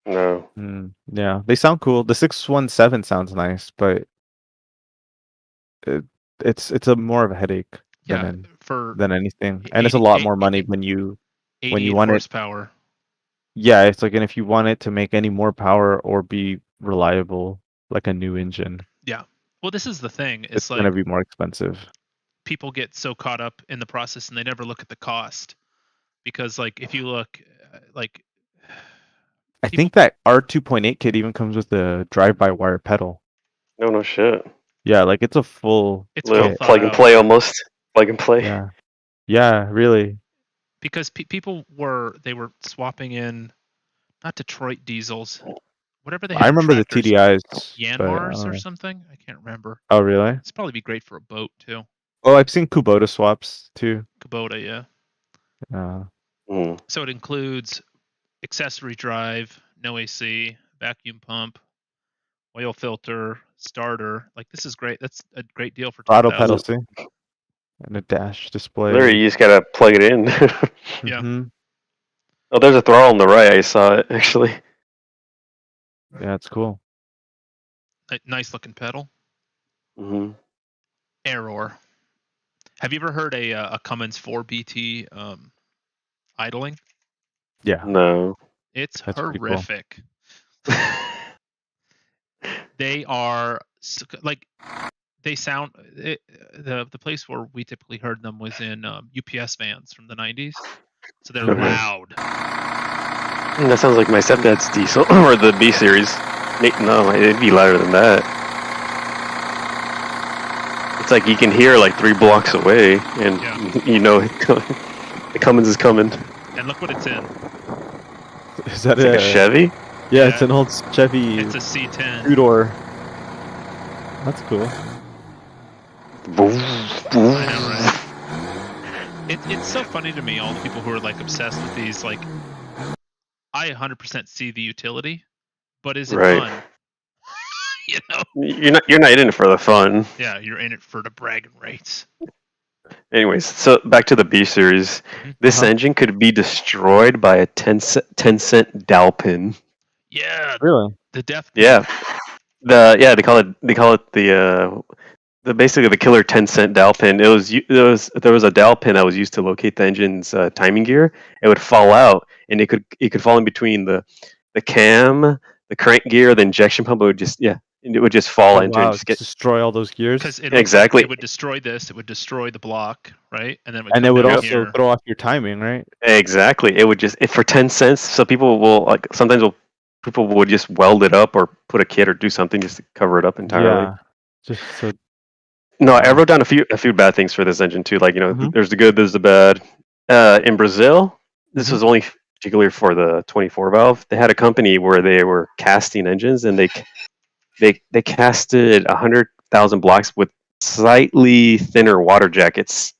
No. Yeah, they sound cool. The 617 sounds nice, but it's a more of a headache than anything, and it's a lot more money when you want horsepower. Yeah, it's like, and if you want it to make any more power or be reliable, like a new engine. Yeah. Well, this is the thing. It's like going to be more expensive. People get so caught up in the process and they never look at the cost, because like if you look like. I think that R 2.8 kit even comes with a drive-by-wire pedal. No shit. Yeah, like it's a full. It's little plug and play almost. Plug and play. Yeah. Yeah, really. Because people were swapping in, not Detroit diesels, whatever they had. I remember the TDIs. Yanmars or something. I can't remember. Oh, really? It's probably be great for a boat too. Oh, I've seen Kubota swaps too. Kubota, yeah. Mm. So it includes accessory drive, no AC, vacuum pump, oil filter, starter. Like, this is great. That's a great deal for throttle pedal, see? And a dash display. Literally, you just gotta plug it in. Yeah. Mm-hmm. Oh, there's a throttle on the right. I saw it actually. Yeah, it's cool. Nice looking pedal. Mm-hmm. Error. Have you ever heard a Cummins 4BT idling? Yeah. No. It's That's horrific. Cool. They are like, they sound. The place where we typically heard them was in UPS vans from the 90s. So they're loud. That sounds like my stepdad's diesel or the B series. No, it'd be louder than that. It's like you can hear like 3 blocks away, and you know the Cummins is coming. And look what it's in. Is that like a Chevy? Yeah, it's an old Chevy. It's a C10. 2-door. That's cool. I know, right? It's so funny to me, all the people who are like obsessed with these. Like, I 100% see the utility, but is it Right. fun? You know? You're not in it for the fun. Yeah, you're in it for the bragging rights. Anyways, so back to the B series. This engine could be destroyed by a 10-cent dowel pin. Yeah, Really? the death pin. Yeah, they call it the basically the killer 10-cent dowel pin. There was a dowel pin that was used to locate the engine's timing gear. It would fall out, and it could fall in between the cam, the crank gear, the injection pump. It would just fall Oh, into wow, and just get destroy all those gears? Because exactly. It would destroy this. It would destroy the block, right? And then And it would down also here. throw off your timing, right? Exactly. It would just for 10 cents. So people will people would just weld it up or put a kit or do something just to cover it up entirely. Yeah. Just so. No, I wrote down a few bad things for this engine too. Like Mhm. there's the good, there's the bad. In Brazil, this was only particularly for the 24 valve. They had a company where they were casting engines, and they casted 100,000 blocks with slightly thinner water jackets.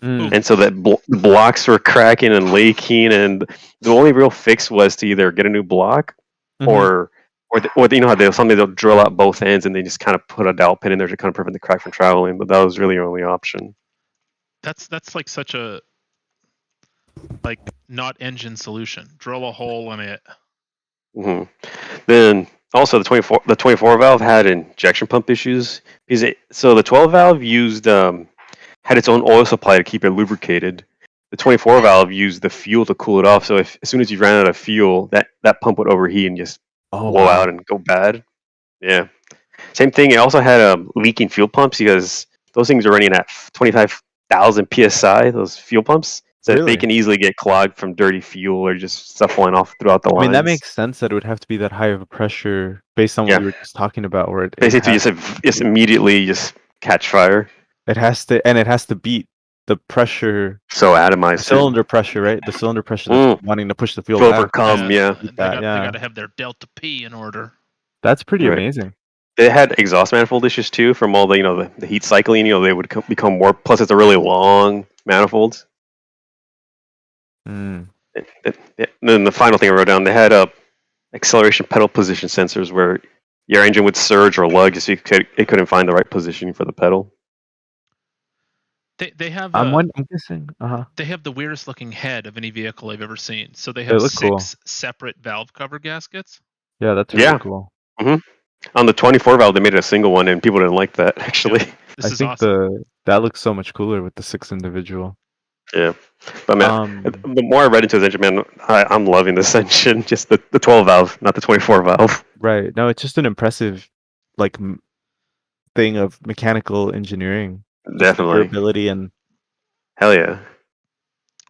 And so that blocks were cracking and leaking, and the only real fix was to either get a new block, or you know how they'll drill out both ends and they just kind of put a dowel pin in there to kind of prevent the crack from traveling. But that was really your only option. That's like such a not engine solution. Drill a hole in it. Then also the 24 valve had injection pump issues so the 12 valve used had its own oil supply to keep it lubricated. The 24 valve used the fuel to cool it off. So as soon as you ran out of fuel, that pump would overheat and just blow out and go bad. Yeah. Same thing. It also had leaking fuel pumps because those things are running at 25,000 psi. Those fuel pumps, so they can easily get clogged from dirty fuel or just stuff flying off throughout the lines. I mean, that makes sense that it would have to be that high of a pressure based on what we were just talking about, where it basically just immediately just catch fire. It has to beat the pressure. So atomized. Cylinder pressure, right? The cylinder pressure that's wanting to push the fuel to overcome. They got to have their delta P in order. That's pretty amazing. They had exhaust manifold issues too from all the the heat cycling. They would become more. Plus, it's a really long manifold. And then the final thing I wrote down, they had acceleration pedal position sensors where your engine would surge or lug just so it couldn't find the right positioning for the pedal. They have. I'm guessing. They have the weirdest looking head of any vehicle I've ever seen. So they have 6 separate valve cover gaskets. Yeah, that's really cool. On the 24 valve, they made it a single one, and people didn't like that actually. Yeah, I think awesome. That looks so much cooler with the 6 individual. Yeah, but man, the more I read into this engine, man, I'm loving this engine. Just the 12 valve, not the 24 valve. Right. No, it's just an impressive, thing of mechanical engineering. Definitely. Ability and. Hell yeah.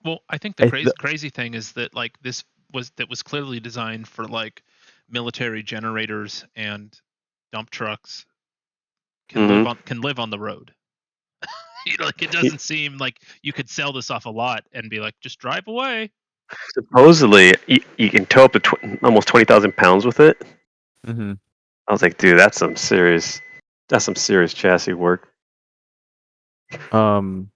Well, I think the crazy thing is that this was clearly designed for military generators and dump trucks can live on the road. It doesn't seem like you could sell this off a lot and be like, just drive away. Supposedly, you can tow up to almost 20,000 pounds with it. I was like, dude, that's some serious chassis work. Can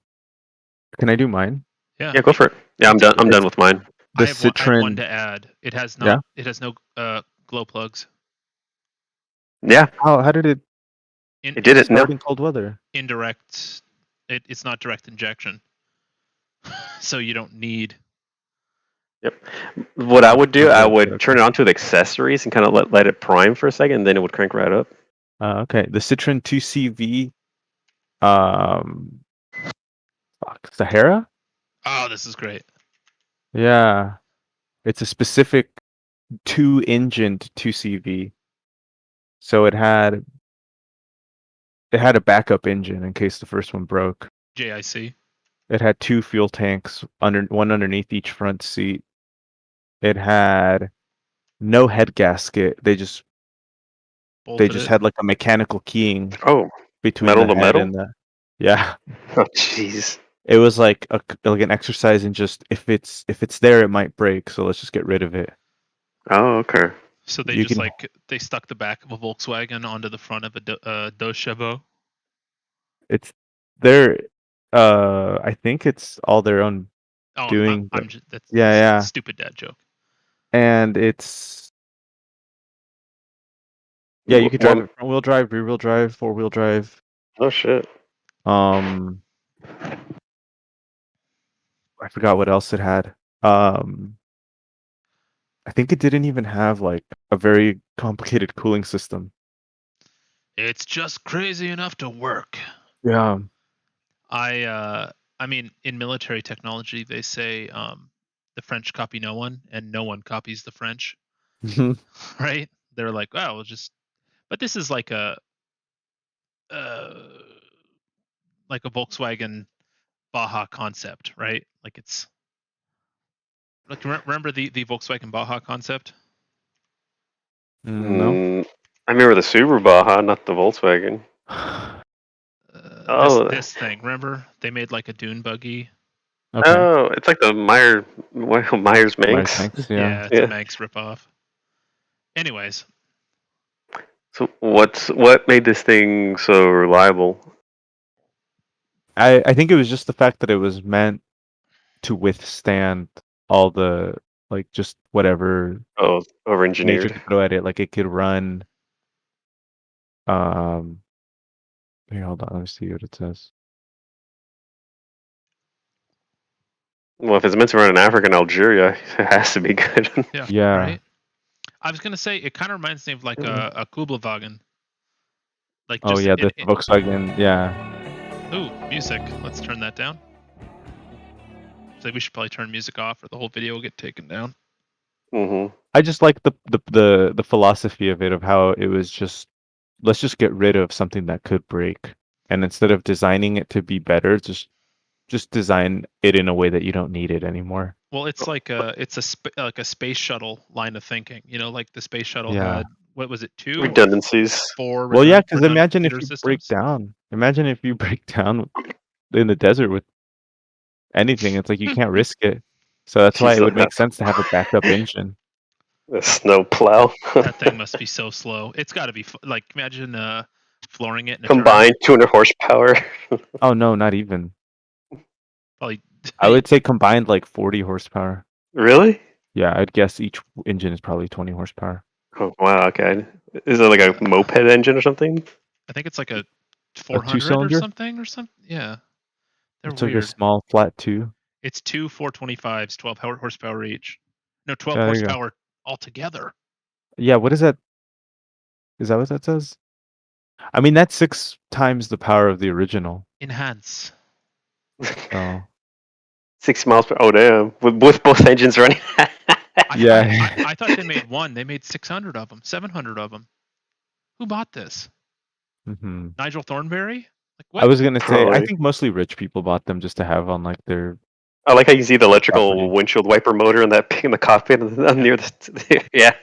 I do mine? Yeah. Yeah, go for it. Yeah, I'm done with mine. I have one to add. It has no glow plugs. Yeah. How did it? It did it in cold weather. Indirect. It's not direct injection, so you don't need. Yep. What I would do, I would turn it on to the accessories and kind of let it prime for a second, and then it would crank right up. Okay. The Citroen 2CV. Sahara. Oh, this is great. Yeah, it's a specific 2-engined 2CV. So it had a backup engine in case the first one broke. JIC. It had 2 fuel tanks, one underneath each front seat. It had no head gasket. They just had a mechanical keying. Between metal the to head metal. And the, yeah. Oh jeez. It was like an exercise in just if it's there, it might break. So let's just get rid of it. Oh, okay. So they they stuck the back of a Volkswagen onto the front of a Dos Chevaux. It's there. I think it's all their own Oh, doing. I'm just, that's Yeah. a stupid dad joke. And it's you could drive One. it front wheel drive, rear wheel drive, 4-wheel drive. Oh shit. I forgot what else it had. I think it didn't even have like a very complicated cooling system. It's just crazy enough to work. Yeah. I mean, in military technology, they say the French copy no one, and no one copies the French. Right? They're like, oh, we'll just. But this is like a Volkswagen Baja concept, right? Like it's like remember the Volkswagen Baja concept? No. I remember the Subaru Baja, not the Volkswagen. This thing, remember? They made like a dune buggy. Okay. Oh, it's like the Myers Manx. Yeah. It's a Manx ripoff. Anyways. So what made this thing so reliable? I think it was just the fact that it was meant to withstand all the like just whatever Over nature engineered. could throw at it. Like it could run. Here, hold on. Let me see what it says. Well, if it's meant to run in Africa and Algeria, it has to be good. Yeah. Right? I was gonna say it kind of reminds me of like a Kubelwagen. Like the Volkswagen. Yeah. Ooh, music. Let's turn that down. So we should probably turn music off, or the whole video will get taken down. I just like the philosophy of it, of how it was just, let's just get rid of something that could break, and instead of designing it to be better, just design it in a way that you don't need it anymore. Well, it's like a space shuttle line of thinking. You know, like the space shuttle Yeah. had, what was it, 2 Redundancies. 4? Well, yeah, because imagine if you systems? break down. Imagine if you break down in the desert with anything. It's like you can't risk it. So that's why it would make sense to have a backup engine. A snow plow. That thing must be so slow. It's got to be like, imagine flooring it in a Combined 200 horsepower. Oh no, not even. Probably. I would say combined like 40 horsepower. Really? Yeah, I'd guess each engine is probably 20 horsepower. Oh wow. Okay. Is it like a moped engine or something? I think it's like a 400 2-cylinder? or something. Yeah. They're It's weird. like a small flat 2. It's 2 425s, 12 horsepower each. No, 12 There you go. horsepower altogether. Yeah, what is that? Is that what that says? I mean, that's 6 times the power of the original. Enhance. So 60 miles per. Oh damn! With both engines running. I thought they made one. They made 600 of them, 700 of them. Who bought this? Nigel Thornberry? Like what? I was gonna say, I Probably. think mostly rich people bought them just to have on like their. I like how you see the electrical property. windshield wiper motor in that in the cockpit near the. Yeah.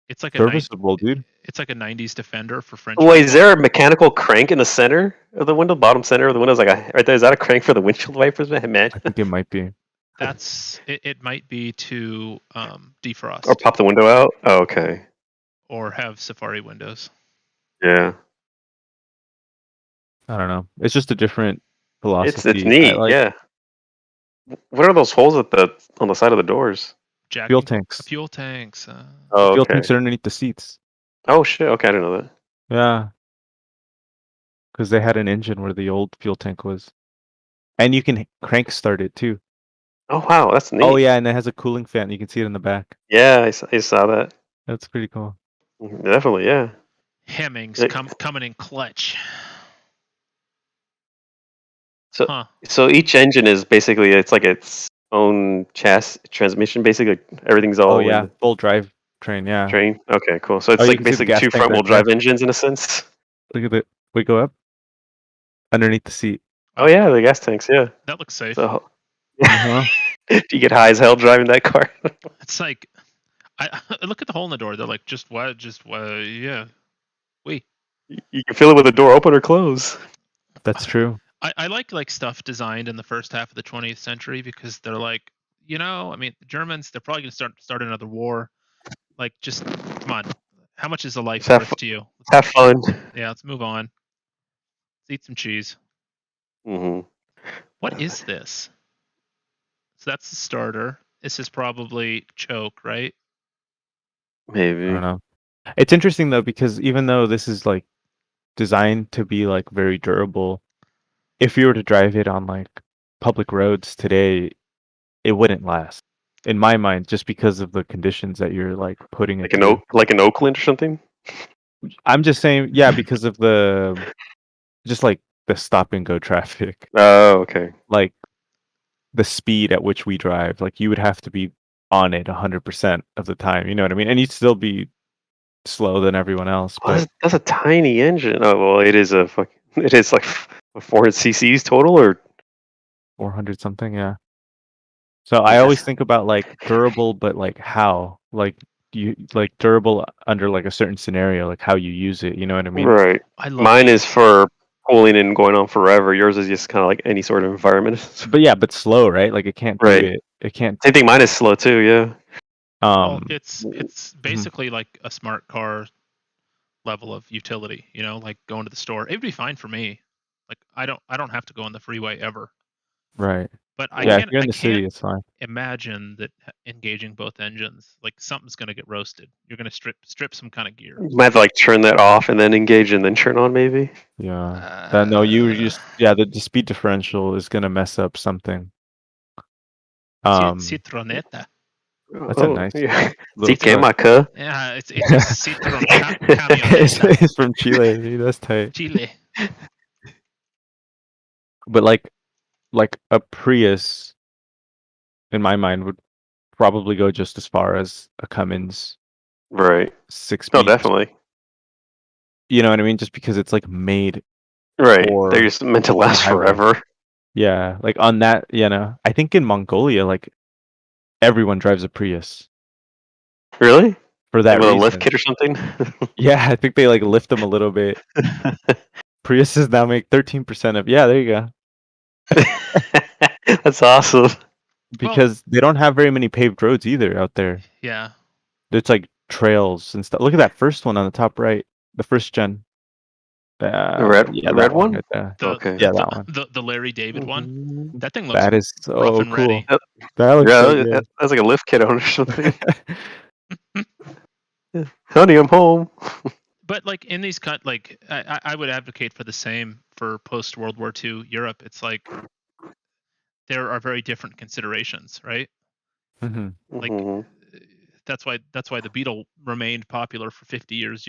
It's like serviceable, dude. It's like a 90s Defender for French. Wait, is there a mechanical crank in the center of the window, bottom center of the window? Like right there, is that a crank for the windshield wipers, man? I think it might be. That's it. Might be to defrost Or pop the window out. Oh, okay. or have Safari windows. Yeah. I don't know. It's just a different philosophy. It's neat. Yeah. What are those holes on the side of the doors? Fuel tanks. Fuel tanks. Oh, fuel okay. tanks are underneath the seats. Oh shit! Okay, I didn't know that. Yeah. Because they had an engine where the old fuel tank was, and you can crank start it too. Oh wow, that's neat. Oh yeah, and it has a cooling fan. You can see it in the back. Yeah, I saw that. That's pretty cool. Definitely, yeah. Hemmings coming in clutch. So each engine is basically, it's like its own chassis transmission. Basically, everything's all. Oh yeah, full drive train. Yeah. Train. Okay, cool. So it's like basically 2 front-wheel drive engines in a sense. Look at it. We go up underneath the seat. Oh yeah, the gas tanks. Yeah. That looks safe. So, you get high as hell driving that car. It's like, I look at the hole in the door. They're like, just what? Yeah. You can feel it with the door open or close. That's true. I like stuff designed in the first half of the 20th century because they're like, I mean, the Germans, they're probably gonna start another war. Like, just come on. How much is a life worth to you? Have fun. Yeah, let's move on. Let's eat some cheese. Mm-hmm. What is this? So that's the starter. This is probably choke, right? I Maybe. don't know. It's interesting though because even though this is like designed to be like very durable, if you were to drive it on like public roads today, it wouldn't last. In my mind, just because of the conditions that you're like putting it through. Like an Oakland or something. I'm just saying, yeah, because of the just like the stop and go traffic, Oh, okay. like the speed at which we drive, like you would have to be on it 100% of the time. You know what I mean? And you'd still be slow than everyone else, Oh, but that's a tiny engine. Oh well, it is a fucking. It is like 400 cc's total, or 400 something, yeah. So I always think about like durable, but like how, like you like durable under like a certain scenario, like how you use it. You know what I mean? right. I love Mine these. is for pulling and going on forever. Yours is just kind of like any sort of environment. But yeah, but slow, right? Like it can't do Right. it. It can't. Same thing. Mine is slow too. Yeah. Well, Um. it's basically like a smart car level of utility, you know, like going to the store. It'd be fine for me. Like I don't have to go on the freeway ever. Right. But Yeah. If you're in the city, it's fine. imagine that engaging both engines, like something's gonna get roasted. You're gonna strip some kind of gear. You might have to like turn that off and then engage and then turn on maybe. Yeah. No, you were just the speed differential is gonna mess up something. Citronetta. That's a nice yeah. little Sí, truck. quema, Yeah, it's a Citron camioneta. It's from Chile. Dude, that's tight. Chile. But like a Prius, in my mind, would probably go just as far as a Cummins Right. 6-speed. Oh, definitely. You know what I mean? Just because it's like made Right. for They're just meant to last highway. forever. Yeah, like on that, you know, I think in Mongolia, like everyone drives a Prius Really? for that With a reason. lift kit or something? Yeah, I think they like lift them a little bit. Priuses now make 13% of. Yeah, there you go. That's awesome. Because they don't have very many paved roads either out there. Yeah. It's like trails and stuff. Look at that first one on the top right, the first gen. The red one? Right there. Okay. Yeah, that one. The Larry David one. That thing looks That is rough so and cool. ready. That looks so Yeah, good. that's like a lift kit on or something. Honey, I'm home. But like in these like I would advocate for the same for post World War II Europe. It's like there are very different considerations, right? Mhm. Like that's why the Beetle remained popular for 50 years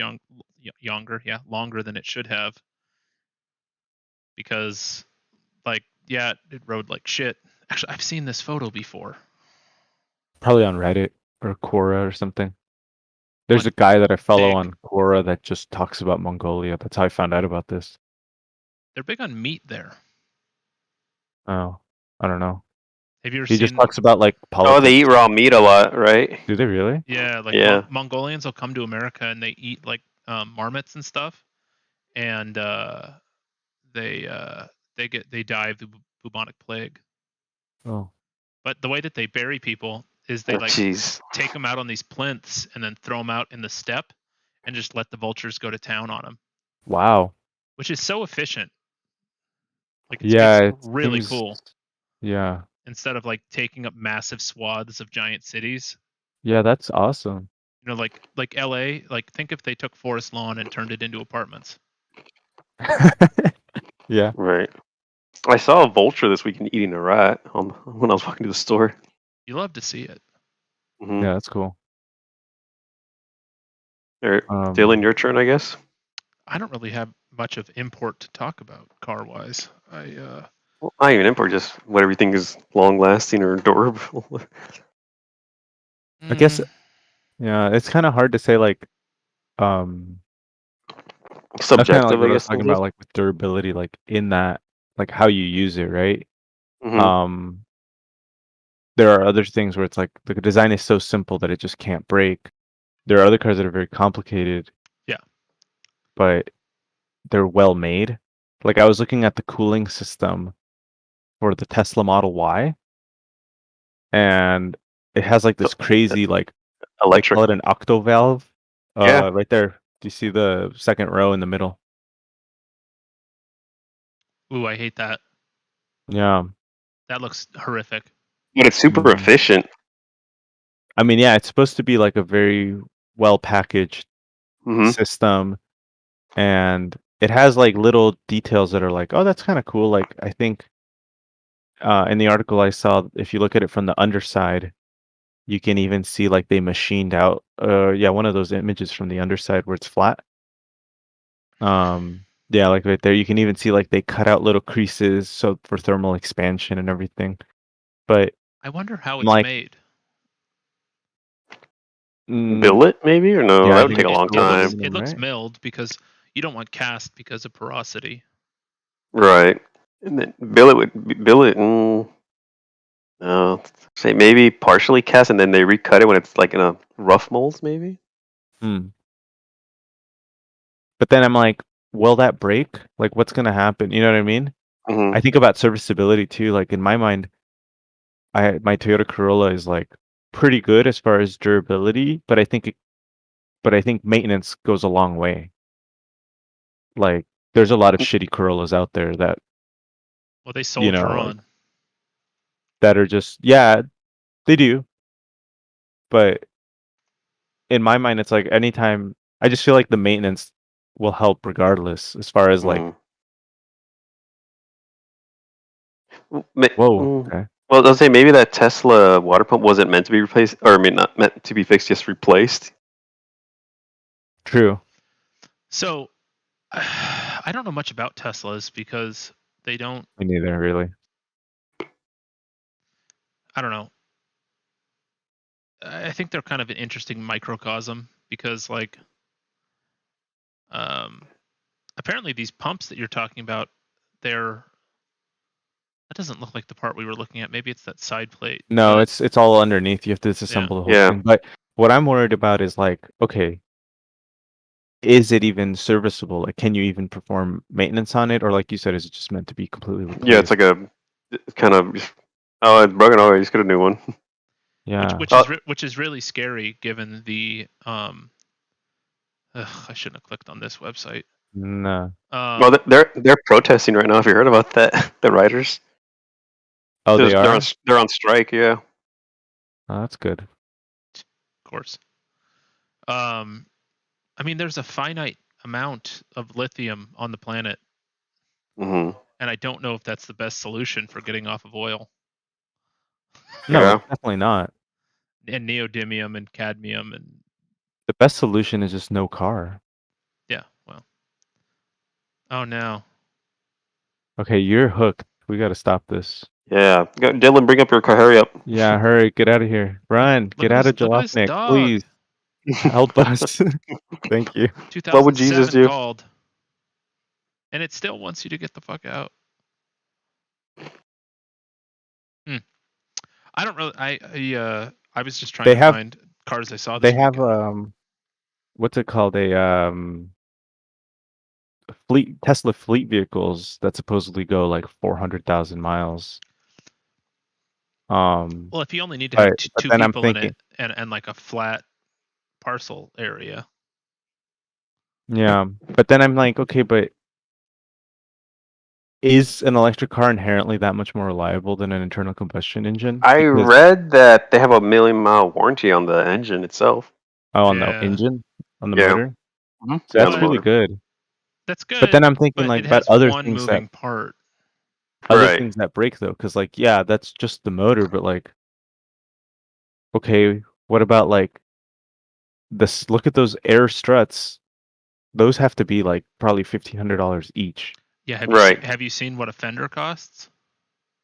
longer than it should have. Because like yeah, it rode like shit. Actually, I've seen this photo before. Probably on Reddit or Quora or something. There's a guy that I follow on Quora that just talks about Mongolia. That's how I found out about this. They're big on meat there. Oh, I don't know. Have you ever He seen? just talks about like politics. Oh, they eat raw meat a lot, right? Do they really? Yeah, like Yeah. Mongolians will come to America and they eat like marmots and stuff, and they die of the bubonic plague. Oh. But the way that they bury people is they take them out on these plinths and then throw them out in the steppe and just let the vultures go to town on them. Wow. Which is so efficient. Like it's really cool. Yeah. Instead of like taking up massive swaths of giant cities. Yeah, that's awesome. You know, like LA, like think if they took Forest Lawn and turned it into apartments. Yeah. Right. I saw a vulture this weekend eating a rat when I was walking to the store. You love to see it. Mm-hmm. Yeah, that's cool. All right, Dylan, your turn, I guess. I don't really have much of import to talk about car-wise. Well, not even import, just what everything is long-lasting or durable. I guess, yeah, it's kind of hard to say like, subjective, like I guess. talking about like with durability, like in that, like how you use it, right? Mm-hmm. There are other things where it's like the design is so simple that it just can't break. There are other cars that are very complicated. Yeah. But they're well made. Like I was looking at the cooling system for the Tesla Model Y, and it has like this crazy like electric. They call it an octo valve. Yeah. Right there. Do you see the second row in the middle? Ooh, I hate that. Yeah. That looks horrific. But it's super efficient. I mean, yeah, it's supposed to be like a very well packaged Mhm. system, and it has like little details that are like, oh, that's kind of cool. Like I think in the article I saw, if you look at it from the underside, you can even see like they machined out, one of those images from the underside where it's flat. Yeah, like right there, you can even see like they cut out little creases so for thermal expansion and everything. But I wonder how I'm it's like, made. Billet maybe or no? yeah, I That would think take a it's long billet time. aluminum, It looks right? milled because you don't want cast because of porosity. Right. And then billet. No, say maybe partially cast, and then they recut it when it's like in a rough mold, maybe. Hmm. But then I'm like, will that break? Like, what's gonna happen? You know what I mean? Hmm. I think about serviceability too. Like in my mind, my Toyota Corolla is like pretty good as far as durability, but I think maintenance goes a long way. Like, there's a lot of shitty Corollas out there that Well, they you soldier know on. that are just they do, but in my mind, it's like anytime I just feel like the maintenance will help regardless as far as like, whoa, okay, Well, I'll say maybe that Tesla water pump wasn't meant to be replaced, or I mean, not meant to be fixed, just replaced. true. So I don't know much about Teslas because they don't. Me neither, really. I don't know. I think they're kind of an interesting microcosm because, like, apparently these pumps that you're talking about, that doesn't look like the part we were looking at. Maybe it's that side plate. No, But it's all underneath. You have to yeah, disassemble the whole Yeah. thing. But what I'm worried about is like, okay, is it even serviceable? Like, can you even perform maintenance on it, or like you said, is it just meant to be completely Yeah, it's replaced? like it's kind of oh, it's broken. Oh, you just get a new one. Yeah. which is really scary given the I shouldn't have clicked on this website. No. Well, they're protesting right now. Have you heard about that? The writers. Oh, they are? They're on strike. Yeah. Oh, that's good. Of course. I mean, there's a finite amount of lithium on the planet, Hmm. and I don't know if that's the best solution for getting off of oil. No, Yeah. it's definitely not. And neodymium and cadmium and The best solution is just no car. yeah, well. Oh no. Okay, you're hooked. We got to stop this. Yeah. Dylan, bring up your car. Hurry up. Yeah, hurry, get out of here. Brian, get out of Look at this Jalopnik, dog. please. Help us. Thank you. What would Jesus 2007 do? called, and it still wants you to get the fuck out. I don't really. I was just trying They to have find cars I saw they this have weekend. what's it called? Tesla fleet vehicles that supposedly go like 400,000 miles. Well, if you only need to have But two then I'm people in thinking, it and like a flat parcel area. yeah, but then I'm like, okay, but is an electric car inherently that much more reliable than an internal combustion engine? I Because read that they have a 1,000,000-mile warranty on the engine itself. on the Yeah. engine, on the Yeah. motor, so Yeah, that's the But really motor. good. that's good. But then I'm thinking But like it about has one moving part. other Right. things that break though, because like yeah, that's just the motor, but like, okay, what about like this? Look at those air struts. Those have to be like probably $1,500 each. Yeah. Right. Have you seen what a fender costs?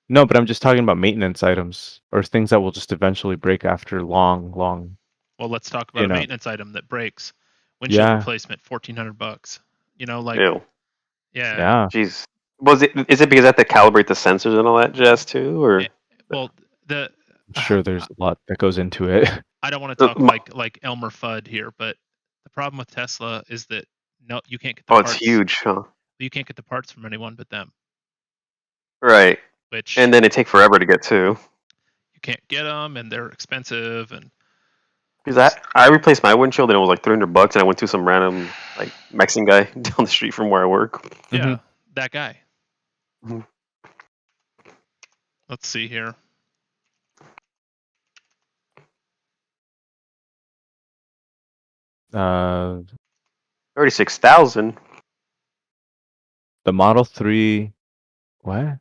No, but I'm just talking about maintenance items or things that will just eventually break after long. Well, let's talk about You a know, maintenance item that breaks. Windshield yeah, replacement, $1,400. You know, like Ew. yeah. yeah. Jeez. Is it because I have to calibrate the sensors and all that jazz too, or Well, the I'm sure there's a lot that goes into it. I don't want to talk like Elmer Fudd here, but the problem with Tesla is that no, you can't get the oh, it's parts. huge, huh? You can't get the parts from anyone but them. Right. Which And then it take forever to get to. you can't get them, and they're expensive. And Because I replaced my windshield and it was like $300, and I went to some random like Mexican guy down the street from where I work. yeah, that guy. Mhm. Let's see here. Uh, 36,000. the Model 3. What?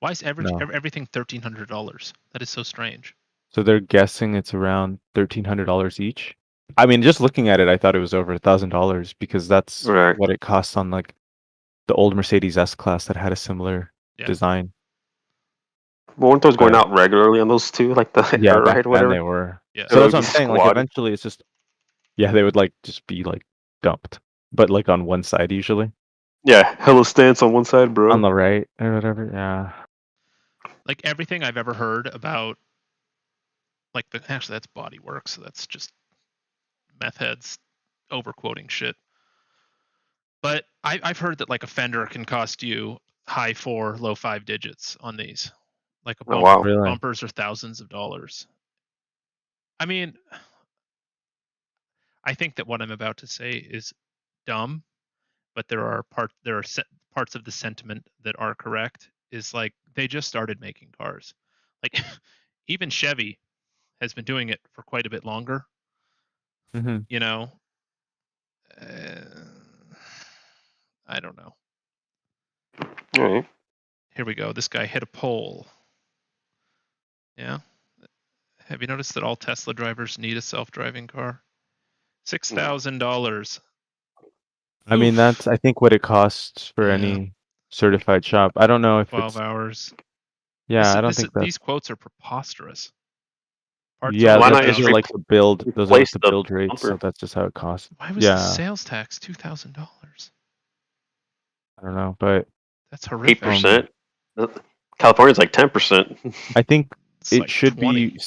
Why is No. everything $1,300? That is so strange. So they're guessing it's around $1,300 each. I mean, just looking at it, I thought it was over $1,000 because that's Right. what it costs on like the old Mercedes S-Class that had a similar design. But weren't those going But- out regularly on those two, like the Yeah, air back ride, then whatever? they were. Yeah. So that's what I'm They'd be saying. Like squatted. eventually, it's just they would like just be like dumped, but like on one side usually, Yeah, hella stance on one side, bro. on the right or whatever. Yeah. Like everything I've ever heard about, like actually that's Bodyworks, so that's just meth heads overquoting shit. But I've heard that like a fender can cost you high 4, low 5 digits on these. Like a Oh, wow. Really? bumpers are thousands of dollars. I mean, I think that what I'm about to say is dumb, but there are parts of the sentiment that are correct. Is like they just started making cars. Like even Chevy has been doing it for quite a bit longer. Mm-hmm. You know, I don't know. All right. Here we go. This guy hit a pole. Yeah. Have you noticed that all Tesla drivers need a self-driving car? $6,000. I mean, Oof. I think what it costs for Yeah. any certified shop. I don't know if 12 it's. hours. Yeah, I don't think that. These quotes are preposterous. Parts Yeah, are Why all not those just are down. like the build. Those are like replace the the build rates, so bumper? that's just how it costs. Why was the Yeah, sales tax $2,000? I don't know, but That's horrific. 8%. California's like 10%. I think It's it like should 20. be.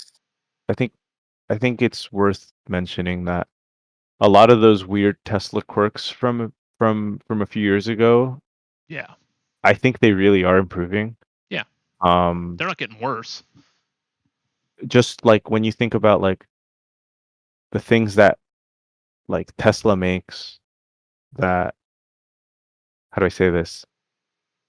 I think it's worth mentioning that a lot of those weird Tesla quirks from a few years ago, Yeah. I think they really are improving. Yeah. Um, They're not getting worse. just like when you think about like the things that like Tesla makes, that how do I say this?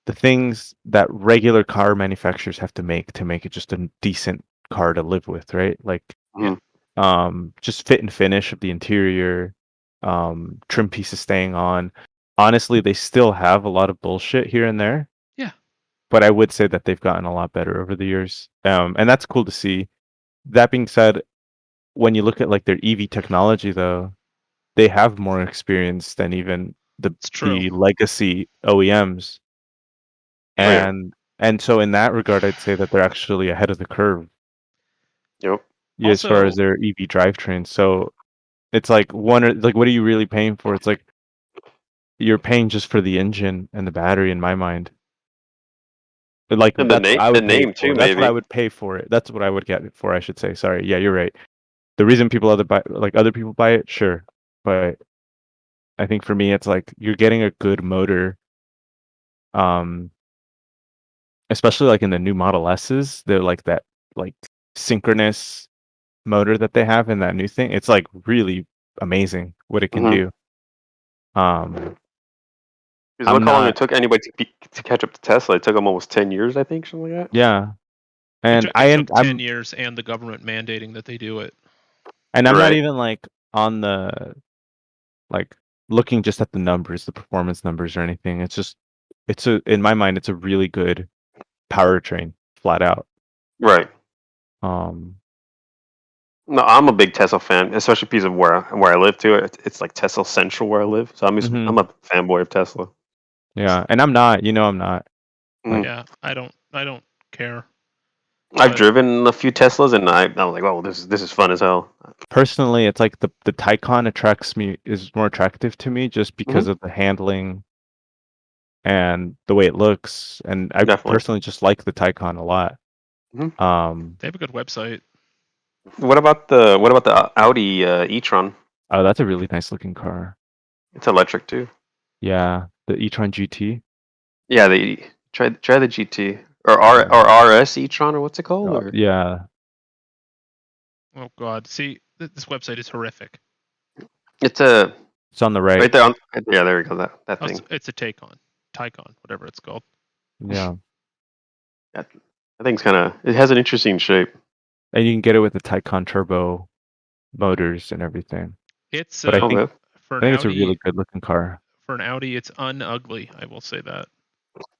The things that regular car manufacturers have to make it just a decent car to live with, right? Like Mhm. just fit and finish of the interior, trim pieces staying on. Honestly, they still have a lot of bullshit here and there. Yeah. But I would say that they've gotten a lot better over the years. And that's cool to see. That being said, when you look at like their EV technology though, they have more experience than even It's true. the legacy OEMs. Oh, yeah. And so in that regard, I'd say that they're actually ahead of the curve. Yep. Yeah, as far as Also- their EV drivetrains. So it's like what are you really paying for? It's like you're paying just for the engine and the battery in my mind. Like And the that's what name, I the would pay name for. too, That's what I maybe. would pay for it. That's what I would get it for, I should say. Sorry. Yeah, you're right. The reason other people buy it, sure. But I think for me it's like you're getting a good motor. Especially like in the new Model S's, they're like that like synchronous motor that they have in that new thing. It's like really amazing what it can Mhm. do. Because I'm look how long not. it took anybody to catch up to Tesla. It took them almost 10 years, I think, something like that. Yeah, and it took 10 I'm years and the government mandating that they do it. and I'm not Right. even like on the like looking just at the numbers, the performance numbers or anything. It's just in my mind it's a really good powertrain, flat out. Right. Um, No, I'm a big Tesla fan, especially because of where I live too. It's like Tesla Central where I live, so I'm Mhm. a fanboy of Tesla. yeah, and I'm not. I'm not. Mm. Yeah, I don't care. I've But- driven a few Teslas, and I'm like, oh, this is fun as hell. Personally, it's like the Taycan is more attractive to me just because Mhm. of the handling and the way it looks, and I Definitely. personally just like the Taycan a lot. Mhm. They have a good website. What about the Audi e-tron? Oh, that's a really nice looking car. It's electric too. Yeah, the e-tron GT. Yeah, they try the GT or RS e-tron or what's it called? Or? Yeah, Oh God, see, this website is horrific. It's it's on the right. right there. Yeah, there we go. That Oh, thing. it's a Taycan, whatever it's called. Yeah, Yeah. I think it has an interesting shape. And you can get it with the Taycan turbo motors and everything. It's But I think Okay. for I an think it's a Audi. really good looking car. For an Audi, it's unugly. I will say that.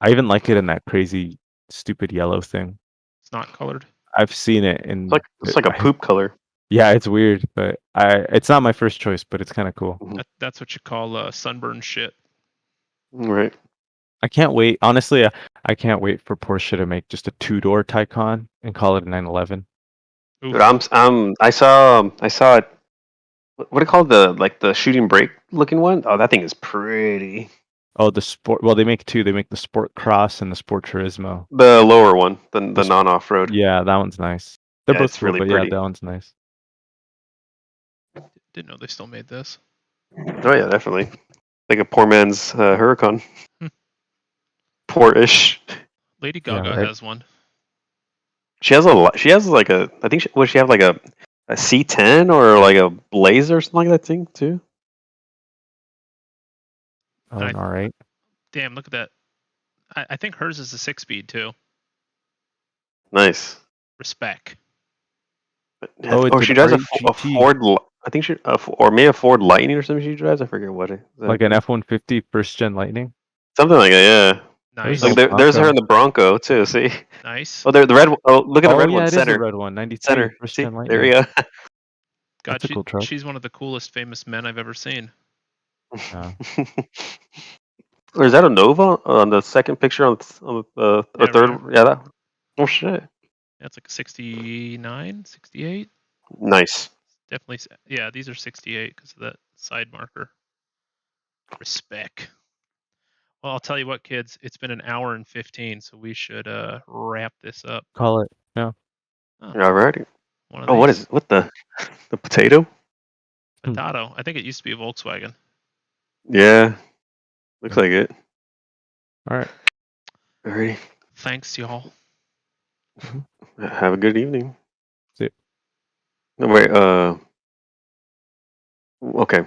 I even like it in that crazy, stupid yellow thing. It's not colored. I've seen it in. It's like a poop color. Yeah, it's weird, but it's not my first choice, but it's kind of cool. Mhm. That's what you call sunburn shit. Right. I can't wait. Honestly, I can't wait for Porsche to make just a 2-door Taycan and call it a 911. Oof. Dude, I saw it. What do you call the shooting brake looking one? Oh, that thing is pretty. Oh, the sport. Well, they make two. They make the Sport Cross and the Sport Turismo. The lower one, the non-off road. Yeah, that one's nice. They're Yeah, both it's cool, really but pretty. yeah, that one's nice. Didn't know they still made this. Oh yeah, definitely. Like a poor man's Huracan. Hmm. Poor-ish. Lady Yeah, Gaga right. has one. She has like a. I think would she have like a C10 or like a Blazer or something like that thing too? Oh, And all right. Damn, look at that. I think hers is a 6-speed too. Nice. Respect. Oh, Or it's she an drives a R8 GT. Ford. I think or maybe a Ford Lightning or something. She drives. I forget what it. Like an F-150 first gen Lightning. Something like that. Yeah. Nice. There's Like no there's her Bronco. in the Bronco too. See. Nice. Oh, the red. Oh, look at the Oh red yeah, one. it is Center. the red one. 93 Center. first See, gen Lightning. there we go. God, That's a cool truck. she's one of the coolest famous men I've ever seen. Yeah. Or is that a Nova on the second picture on the or Yeah, third? right. Yeah. That. Oh shit. That's like a 69, 68. Nice. Definitely. Yeah, these are 68 because of that side marker. Respect. Well, I'll tell you what, kids. It's been an hour and 15, so we should wrap this up. Call it. Yeah. Oh, Yeah, alrighty. one of Oh, what these. is what the potato? Potato. I think it used to be a Volkswagen. Yeah. Looks like it. All right. Alrighty. Thanks, y'all. Have a good evening. See ya. No, wait. Okay.